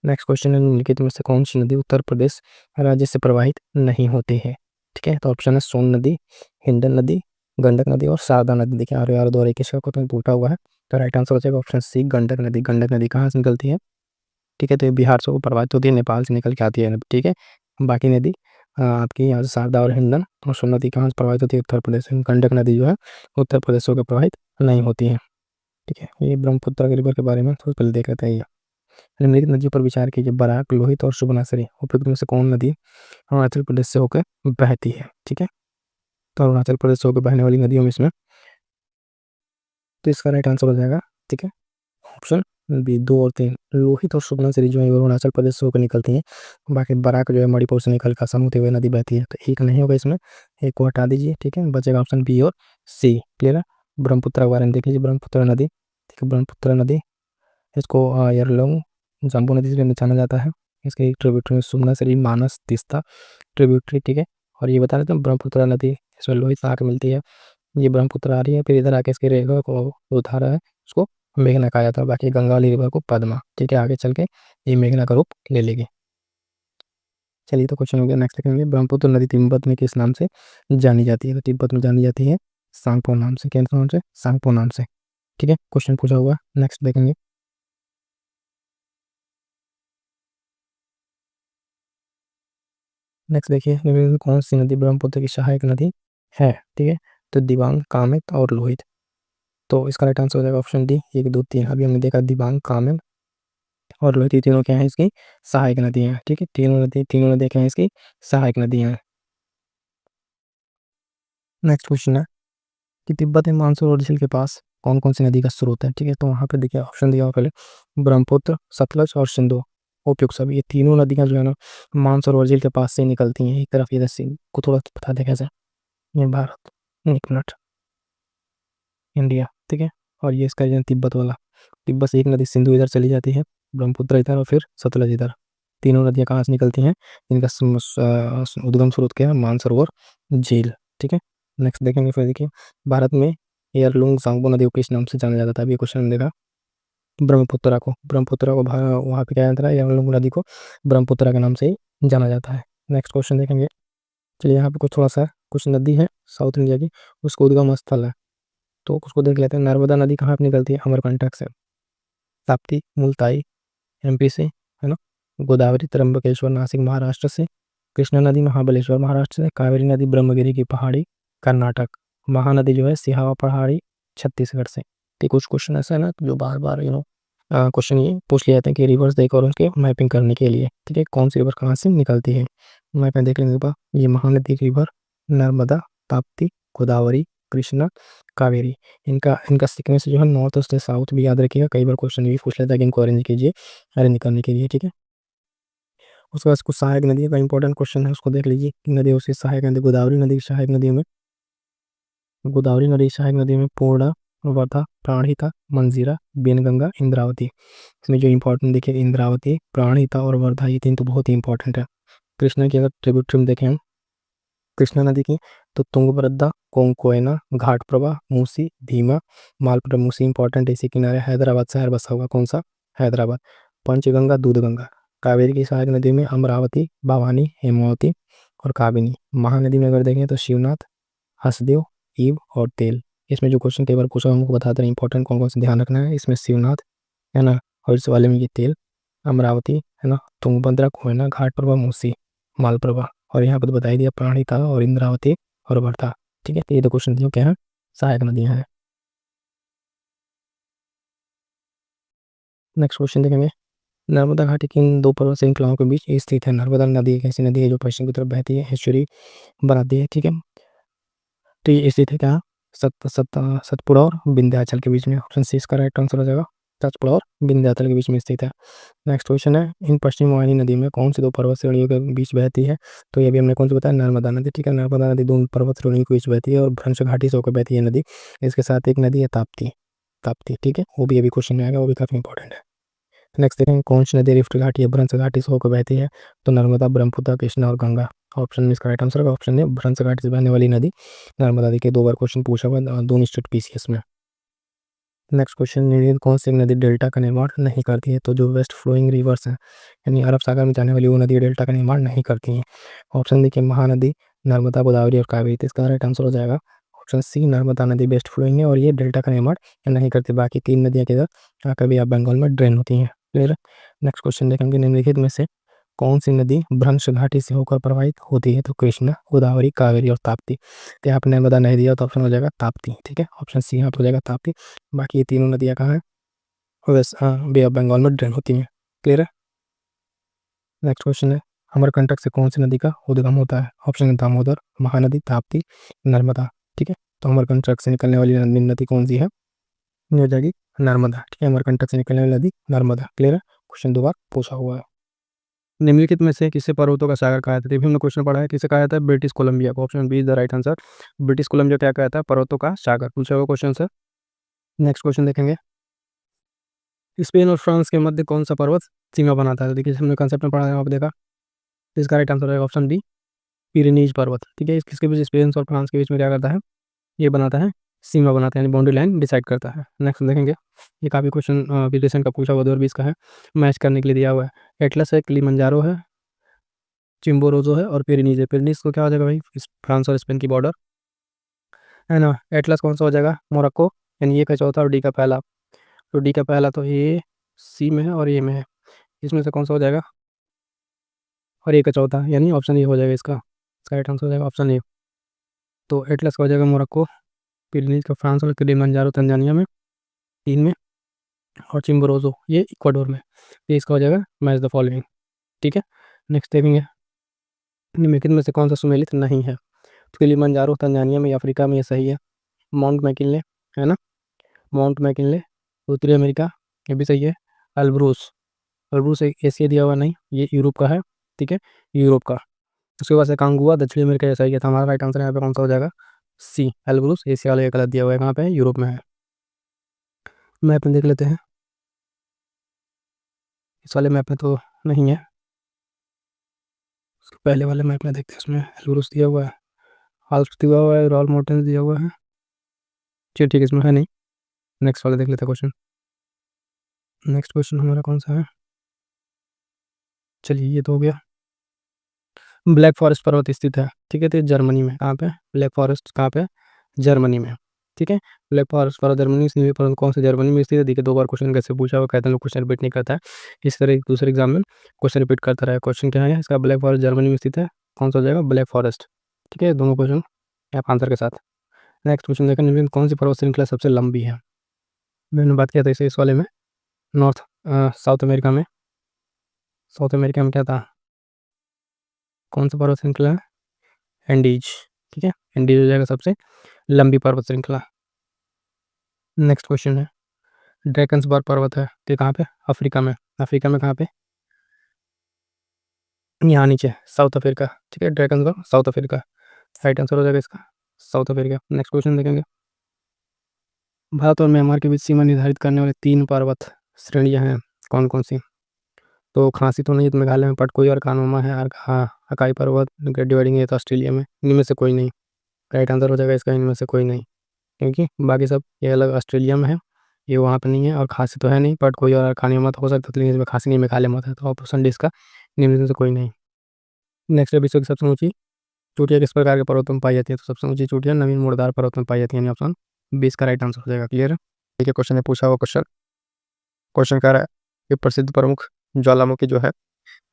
S1: नेक्स्ट क्वेश्चन है, निम्नलिखित में से कौन सी नदी उत्तर प्रदेश राज्य से प्रवाहित नहीं होती है? ठीक है, तो ऑप्शन है सोन नदी, हिंडन नदी, गंडक नदी और शारदा नदी। देखिए आर आर द्वारा किसका क्वेश्चन पूछा हुआ है, तो राइट आंसर हो जाएगा ऑप्शन सी, गंडक नदी। गंडक नदी कहाँ से निकलती है? ठीक है, तो ये बिहार से वो प्रभावित होती है, नेपाल से निकल के आती है। ठीक है, बाकी नदी आपकी यहाँ से शारदा और हिंडन और सोन नदी कहाँ से प्रभावित होती है? उत्तर प्रदेश से। गंडक नदी जो है उत्तर प्रदेश होकर प्रभावित नहीं होती है। ठीक है, ये ब्रह्मपुत्र के रिवर के बारे में थोड़ा पहले देख लेते हैं। ये निम्नलिखित नदियों पर विचार कीजिए, बराक, लोहित और सुबनासरी उपयुक्त में से कौन नदी अरुणाचल प्रदेश से होकर बहती है? ठीक है, तो अरुणाचल प्रदेश से होकर बहने वाली नदियों में इसमें, तो इसका राइट आंसर हो जाएगा, ठीक है, ऑप्शन बी, 2 और 3। लोहित और सुबनसिरी जो है वो अरुणाचल प्रदेश से होकर निकलती हैं। बाकी बराक जो है मणिपुर से निकल कर असम होते हुए नदी बहती है। तो एक नहीं होगा इसमें, एक को हटा दीजिए। ठीक है, बचेगा ऑप्शन बी और सी। क्लियर है? ब्रह्मपुत्र के बारे में देख लीजिए, ब्रह्मपुत्र नदी। ठीक है, ब्रह्मपुत्र नदी, इसको यरलंग जम्बू नदी से जाना जाता है। इसके एक ट्रिब्यूटरी सुबनसिरी, मानस, तीस्ता ट्रिब्यूटरी। ठीक है, और ये बता देते हैं ब्रह्मपुत्र नदी इसमें लोहित से आके मिलती है। ये ब्रह्मपुत्र आ रही है, फिर इधर आके इसकी रेखा को जो धारा है उसको मेघना कहा जाता है। बाकी गंगा वाली रिवर को पद्मा। ठीक है, आगे चल के ये मेघना का रूप ले लेगी। चलिए, तो क्वेश्चन हो गया। नेक्स्ट देखेंगे, ब्रह्मपुत्र नदी तिब्बत में किस नाम से जानी जाती है? तो तिब्बत में जानी जाती है सांगपो नाम से। क्या नाम से? सांगपो नाम से। ठीक है, क्वेश्चन पूछा हुआ। नेक्स्ट देखेंगे, नेक्स्ट देखिए, निम्नलिखित में कौन सी नदी ब्रह्मपुत्र की सहायक नदी है? ठीक है, तो दिबांग, कामेत और लोहित। तो इसका राइट आंसर हो जाएगा ऑप्शन डी, 1 2 3। अभी हमने देखा दिबांग, कामेत और लोहित, ये तीनों क्या है इसकी सहायक नदी हैं। ठीक है, तीनों नदी क्या है इसकी सहायक नदी हैं। नेक्स्ट क्वेश्चन है कि तिब्बत में मानसून और झील के पास कौन कौन सी नदी का स्रोत है? ठीक है, तो वहाँ पे देखिए ऑप्शन दिया हुआ पहले, ब्रह्मपुत्र, सतलज और सिंधु उपयुक्त। सब ये तीनों नदियाँ जो है ना मानसरोवर झील के पास से निकलती हैं। एक तरफ इधर से को थोड़ा बता दें कैसे, ये भारत, एक मिनट, इंडिया। ठीक है, और ये इसका रीजन तिब्बत वाला। तिब्बत से एक नदी सिंधु इधर चली जाती है, ब्रह्मपुत्र इधर और फिर सतलज इधर। तीनों नदियाँ कहाँ से निकलती हैं? इनका उद्गम स्रोत क्या है? मानसरोवर झील। ठीक है, नेक्स्ट देखेंगे। फिर देखिए, भारत में एयरलुंग सांगपो नदी को किस नाम से जाना जाता था? अभी क्वेश्चन देखा, ब्रह्मपुत्र को वहाँ पे क्या जाता है? एयरलुंग नदी को ब्रह्मपुत्र के नाम से ही जाना जाता है। नेक्स्ट क्वेश्चन देखेंगे। चलिए, यहाँ पे कुछ थोड़ा सा कुछ नदी है साउथ इंडिया की, उसको उद्गम स्थल है, तो उसको देख लेते हैं। नर्मदा नदी कहाँ पे निकलती है? अमरकंटक से। ताप्ती, मुल्ताई एमपी से, है ना। गोदावरी, त्र्यंबकेश्वर, नासिक महाराष्ट्र से। कृष्णा नदी महाबलेश्वर महाराष्ट्र से। कावेरी नदी ब्रह्मगिरी की पहाड़ी कर्नाटक। महानदी जो है सिहावा पहाड़ी छत्तीसगढ़ से। ठीक, कुछ क्वेश्चन ऐसा है ना जो बार बार क्वेश्चन ये पूछ लिए जाते हैं कि रिवर्स देख और उसके मैपिंग करने के लिए। ठीक है, कौन सी रिवर कहाँ से निकलती है मैप में देख लेंगे। ये महानदी की रिवर नर्मदा, ताप्ती, गोदावरी, कृष्णा, कावेरी। इनका इनका सीक्वेंस जो है नॉर्थ से साउथ भी याद रखिएगा। कई बार क्वेश्चन भी पूछ लेता है कि इनको अरेंज कीजिए, अरेंज करने के लिए। ठीक है, उसके बाद कुछ सहायक नदियों का इंपॉर्टेंट क्वेश्चन है, उसको देख लीजिए। नदियों से सहायक नदी, गोदावरी नदी सहायक नदियों में, गोदावरी नदी सहायक नदी में पूर्णा, वर्धा, प्राणहिता, मंजीरा, बेनगंगा, इंद्रावती। इसमें जो इंपॉर्टेंट देखिए, इंद्रावती, प्राणहिता और वर्धा, ये तीन तो बहुत ही इंपॉर्टेंट है। कृष्णा की अगर ट्रिब्यूटरी में देखें हम, कृष्णा नदी की, तो तुंगभद्रा, कोंकोयना, घाटप्रभा, मूसी, भीमा, मालप्रभा। मूसी इंपॉर्टेंट है, इसी किनारे हैदराबाद शहर बसा हुआ, कौन सा, हैदराबाद। पंचगंगा, दूधगंगा। कावेरी की सहायक नदी में अमरावती, भवानी, हेमावती और काबिनी। महानदी में अगर देखें तो शिवनाथ, हसदेव, ईव और तेल। इसमें जो क्वेश्चन कई बार पूछा, हमको बताते हैं इंपॉर्टेंट कौन कौन से ध्यान रखना है। इसमें शिवनाथ है ना, और इस वाले में ये तेल, अमरावती है ना, तुंगभद्रा, कोयना, घाटप्रभा, मूसी, मालप्रभा। और यहाँ पर तो बता ही दिया प्राणहिता और इंद्रावती और वर्धा। ठीक है, तो ये दो क्वेश्चन जो क्या है, सहायक नदियां हैं। नेक्स्ट क्वेश्चन देखेंगे, नर्मदा घाटी किन दो पर्वत श्रृंखलाओं के बीच स्थित है। नर्मदा नदी एक ऐसी नदी है जो पश्चिम की तरफ बहती है, हिस्टोरी बनाती है। ठीक है, तो ये स्थित है क्या, सतपुड़ा और विंध्याचल के बीच में। ऑप्शन सी इसका राइट आंसर हो जाएगा, सतपुड़ा और विंध्याचल के बीच में स्थित है। नेक्स्ट क्वेश्चन है, इन पश्चिम वाहिनी नदी में कौन सी दो पर्वत श्रेणियों के बीच बहती है। तो ये भी हमने कौन सा बताया, नर्मदा नदी। ठीक है, नर्मदा नदी दो पर्वत श्रेणियों के बीच बहती है और भ्रंश घाटी से होकर बहती है नदी। इसके साथ एक नदी है ताप्ती, ताप्ती। ठीक है, वो भी अभी क्वेश्चन में आएगा, वो भी काफी इंपॉर्टेंट है। नेक्स्ट देखेंगे, कौन सी नदी रिफ्ट घाटी या भ्रंश घाटी से होकर बहती है। तो नर्मदा, ब्रह्मपुत्र, कृष्णा और गंगा। ऑप्शन में इसका राइट आंसर होगा ऑप्शन है, भ्रंश घाटी से बहने वाली नदी नर्मदा नदी। के दो बार क्वेश्चन पूछा हुआ दोनों स्टेट पीसीएस में। नेक्स्ट क्वेश्चन, निम्नलिखित कौन सी नदी डेल्टा का निर्माण नहीं करती है। तो जो वेस्ट फ्लोइंग रिवर्स हैं, यानी अरब सागर में जाने वाली वो नदी डेल्टा का निर्माण नहीं करती हैं। ऑप्शन देखिए, महानदी, नर्मदा, गोदावरी और कावेरी। तो इसका राइट आंसर हो जाएगा ऑप्शन सी, नर्मदा नदी बेस्ट फ्लोइंग है और ये डेल्टा का निर्माण नहीं करती। बाकी तीन नदियाँ किधर, कभी आप बंगाल में ड्रेन होती हैं। क्लियर। नेक्स्ट क्वेश्चन देखेंगे, निम्नलिखित में से कौन सी नदी भ्रंश घाटी से होकर प्रवाहित होती है। तो कृष्णा, गोदावरी, कावेरी और ताप्ती। तो यहाँ पर नर्मदा नहीं दिया तो ऑप्शन हो जाएगा ताप्ती। ठीक है, ऑप्शन सी यहाँ पर हो जाएगा ताप्ती। बाकी ये तीनों नदियाँ कहाँ हैं, वेस्ट बे ऑफ बंगाल में ड्रेन होती हैं। क्लियर है। नेक्स्ट क्वेश्चन है, अमरकंटक से कौन सी नदी का उद्गम होता है। ऑप्शन दामोदर, महानदी, ताप्ती, नर्मदा। ठीक है, तो अमरकंटक से निकलने वाली नदी कौन सी है, ये हो जाएगी नर्मदा। ठीक है, अमरकंटक से निकलने वाली नदी नर्मदा। क्लियर है, क्वेश्चन दो बार पूछा हुआ है। निम्नलिखित में से किसे पर्वतों का सागर कहा जाता है। हमने क्वेश्चन पढ़ा है, किसे कहा जाता है, ब्रिटिश कोलंबिया को। Option B is the right answer. British Columbia क्या कहता है, पर्वतों का सागर। पूछा हुआ क्वेश्चन है। नेक्स्ट क्वेश्चन देखेंगे, स्पेन और फ्रांस के मध्य कौन सा पर्वत सीमा बनाता है। तो देखिए, हमने कंसेप्ट में पढ़ा है, आप देखा। तो इसका राइट आंसर है ऑप्शन डी, पिरेनीज पर्वत। ठीक है, किसके बीच, स्पेन और फ्रांस के बीच में क्या करता है, ये बनाता है, सीमा बनाता है, यानी बाउंड्री लाइन डिसाइड करता है। नेक्स्ट देखेंगे, ये काफ़ी क्वेश्चन अभी रिसेंट का पूछा हुआ 2020 का है, मैच करने के लिए दिया हुआ है। एटलस है, किलिमंजारो है, चिम्बोरोजो है और पिरेनीज है। पिरेनीज को क्या हो जाएगा भाई, फ्रांस और स्पेन की बॉर्डर है ना। एटलस कौन सा हो जाएगा, मोरक्को, यानी ये का चौथा और डी का पहला। तो डी का पहला तो ये सी में है और ए में है, इसमें से कौन सा हो जाएगा, और ए का चौथा, यानी ऑप्शन ए हो जाएगा इसका राइट आंसर हो जाएगा ऑप्शन ए। तो एटलस का हो जाएगा मोरक्को, पिरेनीज का फ्रांस और किलिमंजारो तंजानिया में, तीन में, और चिम्बोरोजो ये इक्वाडोर में। तो इसका हो जाएगा मैच द फॉलोइंग। ठीक है, नेक्स्ट देखेंगे, निम्नलिखित में से कौन सा सुमेलित नहीं है। तो किलिमंजारो तंजानिया में या अफ्रीका में, ये सही है। माउंट मैकिनले है ना, माउंट मैकिनले उत्तरी अमेरिका, ये भी सही है। अल्ब्रूस, अल्ब्रूस एक एशिया दिया हुआ नहीं, ये यूरोप का है। ठीक है, यूरोप का। उसके बाद से कांगुआ दक्षिण अमेरिका, जैसा ही है। तो हमारा राइट आंसर यहाँ पे कौन सा हो जाएगा, सी, एल्ब्रूस एशिया वाले गलत दिया हुआ है, कहाँ पे है, यूरोप में है। मैप में देख लेते हैं, इस वाले मैप में तो नहीं है, उसके पहले वाले मैप में देखते हैं, उसमें एल्ब्रूस दिया हुआ है, आल्प्स दिया हुआ है, रॉयल माउंटेन्स दिया हुआ है। चलिए ठीक है, इसमें है नहीं। नेक्स्ट वाले देख लेते हैं क्वेश्चन। नेक्स्ट क्वेश्चन हमारा कौन सा है, चलिए ये तो हो गया। ब्लैक फॉरेस्ट पर्वत स्थित है। ठीक है, तो ये जर्मनी में, कहाँ पे, ब्लैक फॉरेस्ट कहाँ पे, जर्मनी में। ठीक है, ब्लैक फॉरेस्ट पर्वत जर्मनी से, पर्वत कौन से जर्मनी में स्थित है। देखिए, दो बार क्वेश्चन कैसे पूछा हुआ, कहते हैं लोग क्वेश्चन रिपीट नहीं करता है, इस तरह एक दूसरे एग्जाम में क्वेश्चन रिपीट करता रहा। क्वेश्चन क्या है इसका, ब्लैक फॉरेस्ट जर्मनी में स्थित है, कौन सा हो जाएगा, ब्लैक फॉरेस्ट। ठीक है, दोनों क्वेश्चन आप आंसर के साथ। नेक्स्ट क्वेश्चन देखें, निम्न कौन सी पर्वत श्रृंखला सबसे लंबी है। मैंने बात किया था इसे, इस वाले में, नॉर्थ साउथ अमेरिका में, साउथ अमेरिका में क्या था, कौन सा पर्वत श्रृंखला है, एंडीज। ठीक है, एंडीज हो जाएगा सबसे लंबी पर्वत श्रृंखला। नेक्स्ट क्वेश्चन है, ड्रैकन्सबर्ग पर्वत है, तो कहाँ पे, अफ्रीका में, अफ्रीका में कहाँ पे, यहाँ नीचे साउथ अफ्रीका, ठीक है, dragon south Africa, right answer हो जाएगा इसका साउथ अफ्रीका। नेक्स्ट क्वेश्चन देखेंगे, भारत और म्यांमार के बीच सीमा निर्धारित करने वाले 3 पर्वत श्रेणियां हैं, कौन कौन सी? तो खांसी तो नहीं है, तो मेघालय में पटकोई और कानोमा है, और अकाई पर्वत ग्रेट डिवाइडिंग है तो ऑस्ट्रेलिया में, इनमें से कोई नहीं। राइट आंसर हो जाएगा इसका इनमें से कोई नहीं, क्योंकि बाकी सब ये अलग ऑस्ट्रेलिया में है, ये वहाँ पे नहीं है, और खांसी तो है नहीं, पटकोई और कानोमा तो हो सकता है, लेकिन इसमें खांसी नहीं, मेघालय में होता है, तो ऑप्शन डी इसका निम्न में से कोई नहीं। नेक्स्ट है विश्व की सबसे ऊंची चोटियाँ किस प्रकार के पर्वतों में पाई जाती है? तो सबसे ऊंची चोटियाँ नवीन मोड़दार पर्वत में पाई जाती है, यानी ऑप्शन 20 का राइट आंसर हो जाएगा। क्लियर है? ठीक है, क्वेश्चन है पूछा हुआ क्वेश्चन, क्वेश्चन कह रहा है कि प्रसिद्ध प्रमुख ज्वालामुखी जो है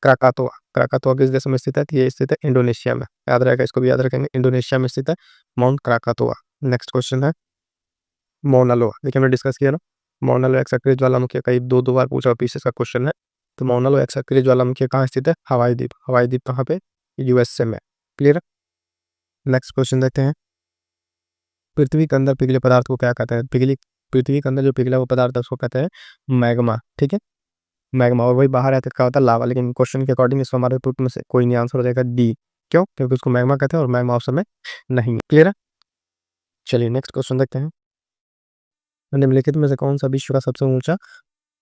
S1: क्राकातोआ, क्राकातोआ किस देश में स्थित है? तो ये स्थित है इंडोनेशिया में, याद रहेगा, इसको भी याद रखेंगे, इंडोनेशिया में स्थित है माउंट क्राकातोआ। नेक्स्ट क्वेश्चन है मौना लोआ, देखिए हमने डिस्कस किया ना, मौना लोआ एक सक्रिय ज्वालामुखी है, कई दो बार पूछा पीछे का क्वेश्चन है। तो मौना लोआ एक सक्रिय ज्वालामुखी कहाँ स्थित है? हवाई द्वीप, हवाई द्वीप कहाँ पे? यूएसए में। क्लियर है? नेक्स्ट क्वेश्चन देखते हैं, पृथ्वी के अंदर पिघले पदार्थ को क्या कहते हैं? पृथ्वी के अंदर जो पिघला हुआ पदार्थ है उसको कहते हैं मैग्मा, ठीक है, मैग्मा, और वही बाहर आते क्या होता है? लावा। लेकिन क्वेश्चन के अकॉर्डिंग इसमें हमारे टूट में से कोई नहीं, आंसर हो जाएगा डी। क्यों? क्योंकि उसको मैग्मा कहते हैं और मैग्मा ऑप्शन में नहीं। क्लियर है? चलिए नेक्स्ट क्वेश्चन देखते हैं, निम्नलिखित में से कौन सा विश्व का सबसे ऊंचा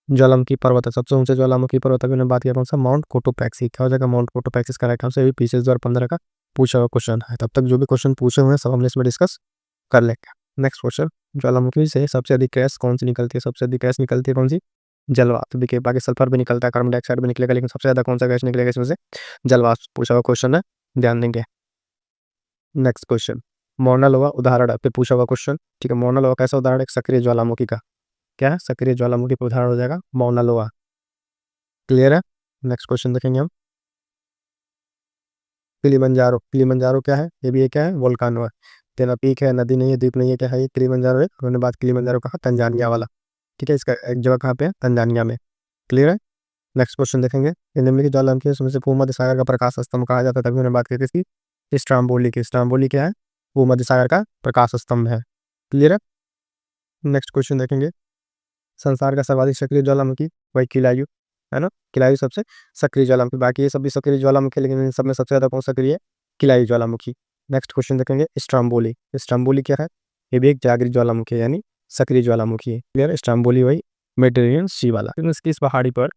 S1: ज्वालामुखी पर्वत है? सबसे ऊंचे ज्वालामुखी पर्वत अभी बात किया कौन सा? Mount Cotopaxi. क्या हो जाएगा? माउंट कोटोपैक्सी का राइट आंसर। ये पीछे 2015 का पूछा हुआ क्वेश्चन है, तब तक जो भी क्वेश्चन पूछे हुए हैं सब हम इसमें डिस्कस कर लेंगे। नेक्स्ट क्वेश्चन, ज्वालामुखी से सबसे अधिक गैस कौन सी निकलती है? सबसे अधिक गैस निकलती है कौन सी? जलवाष्प। देखिए बाकी सल्फर भी निकलता है, कार्बन डाइऑक्साइड भी निकलेगा, लेकिन सबसे ज्यादा कौन सा गैस निकलेगा इसमें से? जलवाष्प। पूछा हुआ क्वेश्चन है, ध्यान देंगे। नेक्स्ट क्वेश्चन, मौना लोआ उदाहरण पे पूछा हुआ क्वेश्चन, ठीक है, मौना लोआ कैसा उदाहरण है? सक्रिय ज्वालामुखी का। क्या है? सक्रिय ज्वालामुखी का उदाहरण हो जाएगा मौना लोआ। क्लियर है? नेक्स्ट क्वेश्चन देखेंगे हम, किलिमंजारो, किलिमंजारो क्या है? ये भी ये क्या है? वोल्कानो है, तेना पीक है, नदी नहीं है, द्वीप नहीं है, क्या है ये? किलिमंजारो है। उन्होंने बात किलिमंजारो कहा तंजानिया वाला, ठीक है, इसका एक जगह कहाँ पे है? तंजानिया में। क्लियर है? नेक्स्ट क्वेश्चन देखेंगे, निम्नलिखित ज्वालामुखी है उसमें से भूमध्य सागर का प्रकाश स्तंभ कहा जाता है? तभी उन्होंने बात की थी इसकी स्ट्राम्बोली की। स्ट्राम्बोली क्या है? भूमध्य सागर का प्रकाश स्तंभ है। क्लियर है? नेक्स्ट क्वेश्चन देखेंगे, संसार का सर्वाधिक सक्रिय ज्वालामुखी वही किलायु है ना, किलायु सबसे सक्रिय ज्वालामुखी, बाकी ये सब भी सक्रिय ज्वालामुखी, लेकिन इन सब में सबसे ज्यादा कौन सक्रिय है? किलायु ज्वालामुखी। नेक्स्ट क्वेश्चन देखेंगे, स्ट्राम्बोली, स्ट्राम्बोली क्या है? ये भी एक जागृत ज्वालामुखी है, यानी सक्रिय ज्वालामुखी है। क्लियर? स्ट्राम्बोली वही मेडिटेरेनियन सी वाला। इसकी इस पहाड़ी पर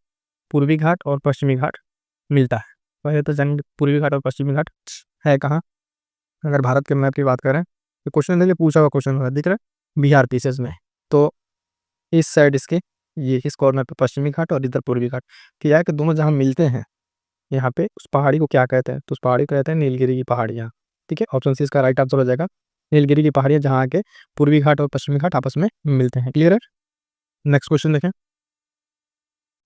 S1: पूर्वी घाट और पश्चिमी घाट मिलता है। वह तो जानेंगे पूर्वी घाट और पश्चिमी घाट है कहाँ? अगर भारत के मैप की बात करें तो क्वेश्चन देखिए पूछा हुआ क्वेश्चन है, दिख रहा है बिहार पीसेस में, तो इस साइड इसके ये इस कॉर्नर पे पश्चिमी घाट और इधर पूर्वी घाट, क्या है कि दोनों जहाँ मिलते हैं यहाँ पे उस पहाड़ी को क्या कहते हैं? तो उस पहाड़ी को कहते हैं नीलगिरी की पहाड़ियाँ। ठीक है, ऑप्शन सी इसका राइट आंसर हो जाएगा, नीलगिरी की पहाड़ियाँ, जहाँ आके पूर्वी घाट और पश्चिमी घाट आपस में मिलते हैं। क्लियर है? नेक्स्ट क्वेश्चन देखें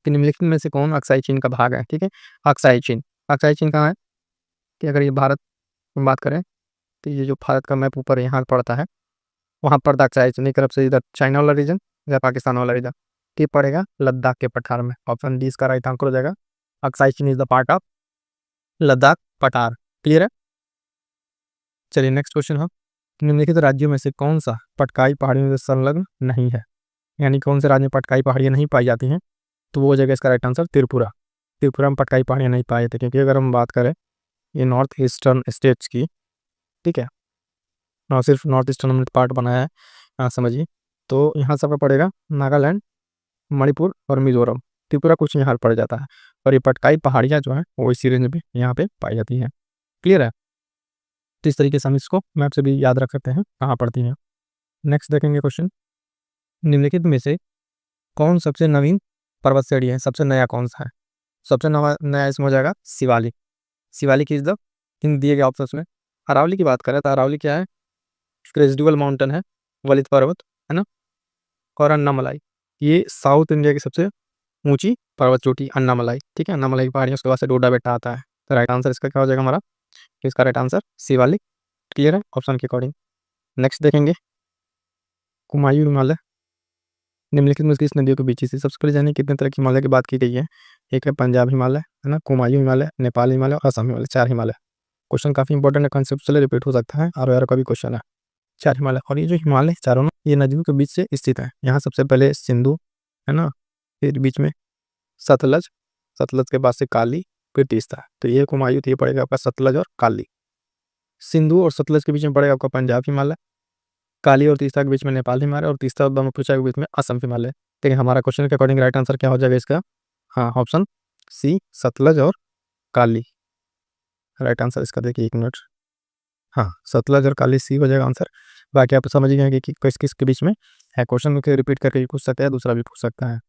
S1: कि निम्नलिखित में से कौन अक्साई चीन का भाग है? ठीक है, अक्साई चीन, अक्साई चीन कहाँ है? कि अगर ये भारत में बात करें तो ये जो भारत का मैप ऊपर यहाँ पड़ता है, वहाँ पर अक्साई चीन की तरफ से इधर चाइना वाला रीजन या पाकिस्तान वाला रीजन के पड़ेगा लद्दाख के पठार में। ऑप्शन डी इसका राइट आंसर हो जाएगा, अक्साई चीन is the part of Ladakh पठार। क्लियर है? चलिए नेक्स्ट क्वेश्चन है, निम्नलिखित राज्यों में से कौन सा पटकाई पहाड़ियों से संलग्न नहीं है? यानी कौन से राज्य में पटकाई पहाड़ियाँ नहीं पाई जाती हैं? तो वो हो जाएगा इसका राइट आंसर त्रिपुरा। त्रिपुरा में पटकाई पहाड़ियाँ नहीं पाई जाती, क्योंकि अगर हम बात करें ये नॉर्थ ईस्टर्न स्टेट्स की, ठीक है, ना सिर्फ नॉर्थ ईस्टर्न हमने पार्ट बनाया है, समझिए, तो यहाँ सबका पड़ेगा नागालैंड, मणिपुर और मिजोरम, त्रिपुरा कुछ यहाँ पड़ जाता है, और ये पटकाई पहाड़ियाँ जो हैं वो इसी रेंज में यहाँ पे पाई जाती हैं। क्लियर है? तो इस तरीके से हम इसको मैप से भी याद रख सकते हैं कहाँ पड़ती हैं। नेक्स्ट देखेंगे क्वेश्चन, निम्नलिखित में से कौन सबसे नवीन पर्वत श्रेणी है? सबसे नया कौन सा है? सबसे नया इसमें हो जाएगा Shivalik. Shivalik is the in दिए गए ऑप्शन में। अरावली की बात करें तो अरावली क्या है? रेजिडुअल माउंटेन है, वलित पर्वत है ना, और अन्नामलाई, ये साउथ इंडिया की सबसे ऊंची पर्वत चोटी अन्नामलाई। ठीक है, अन्नामलाई की पहाड़ियाँ, उसके बाद से डोडा बेटा आता है, तो राइट आंसर इसका क्या हो जाएगा हमारा? इसका राइट आंसर शिवालिक। क्लियर है ऑप्शन के अकॉर्डिंग? नेक्स्ट देखेंगे, कुमायूं हिमालय निम्नलिखित में किस नदियों के बीच से? सबसे पहले जानिए कितने तरह की हिमालय की बात की गई है। एक है पंजाब हिमालय है ना, कुमायूं हिमालय, नेपाल हिमालय और असम हिमालय, 4 हिमालय। क्वेश्चन काफी इंपॉर्टेंट है, कंसेप्चुअली रिपीट हो सकता है, और का भी क्वेश्चन है। 4 हिमालय, और ये जो हिमालय चारों ना ये नदियों के बीच से स्थित है। यहाँ सबसे पहले सिंधु है ना, फिर बीच में सतलज, सतलज के बाद से काली, फिर तीसरा, तो ये कुमायूं, तो ये पड़ेगा आपका सतलज और काली। सिंधु और सतलज के बीच में पड़ेगा आपका पंजाब हिमालय। काली और तीसरा के बीच में नेपाल हिमालय, और तीसरा ब्रह्मपुत्र के बीच में असम हिमालय। लेकिन हमारा क्वेश्चन के अकॉर्डिंग राइट आंसर क्या हो जाएगा इसका? हाँ, ऑप्शन सी, सतलज और काली राइट आंसर इसका। देखिए एक मिनट, हाँ, सतलज और काली सी हो जाएगा आंसर। बाकी आप समझ गए कि किस किस के बीच में है। क्वेश्चन को रिपीट करके भी पूछ सकता है, दूसरा भी पूछ सकता है।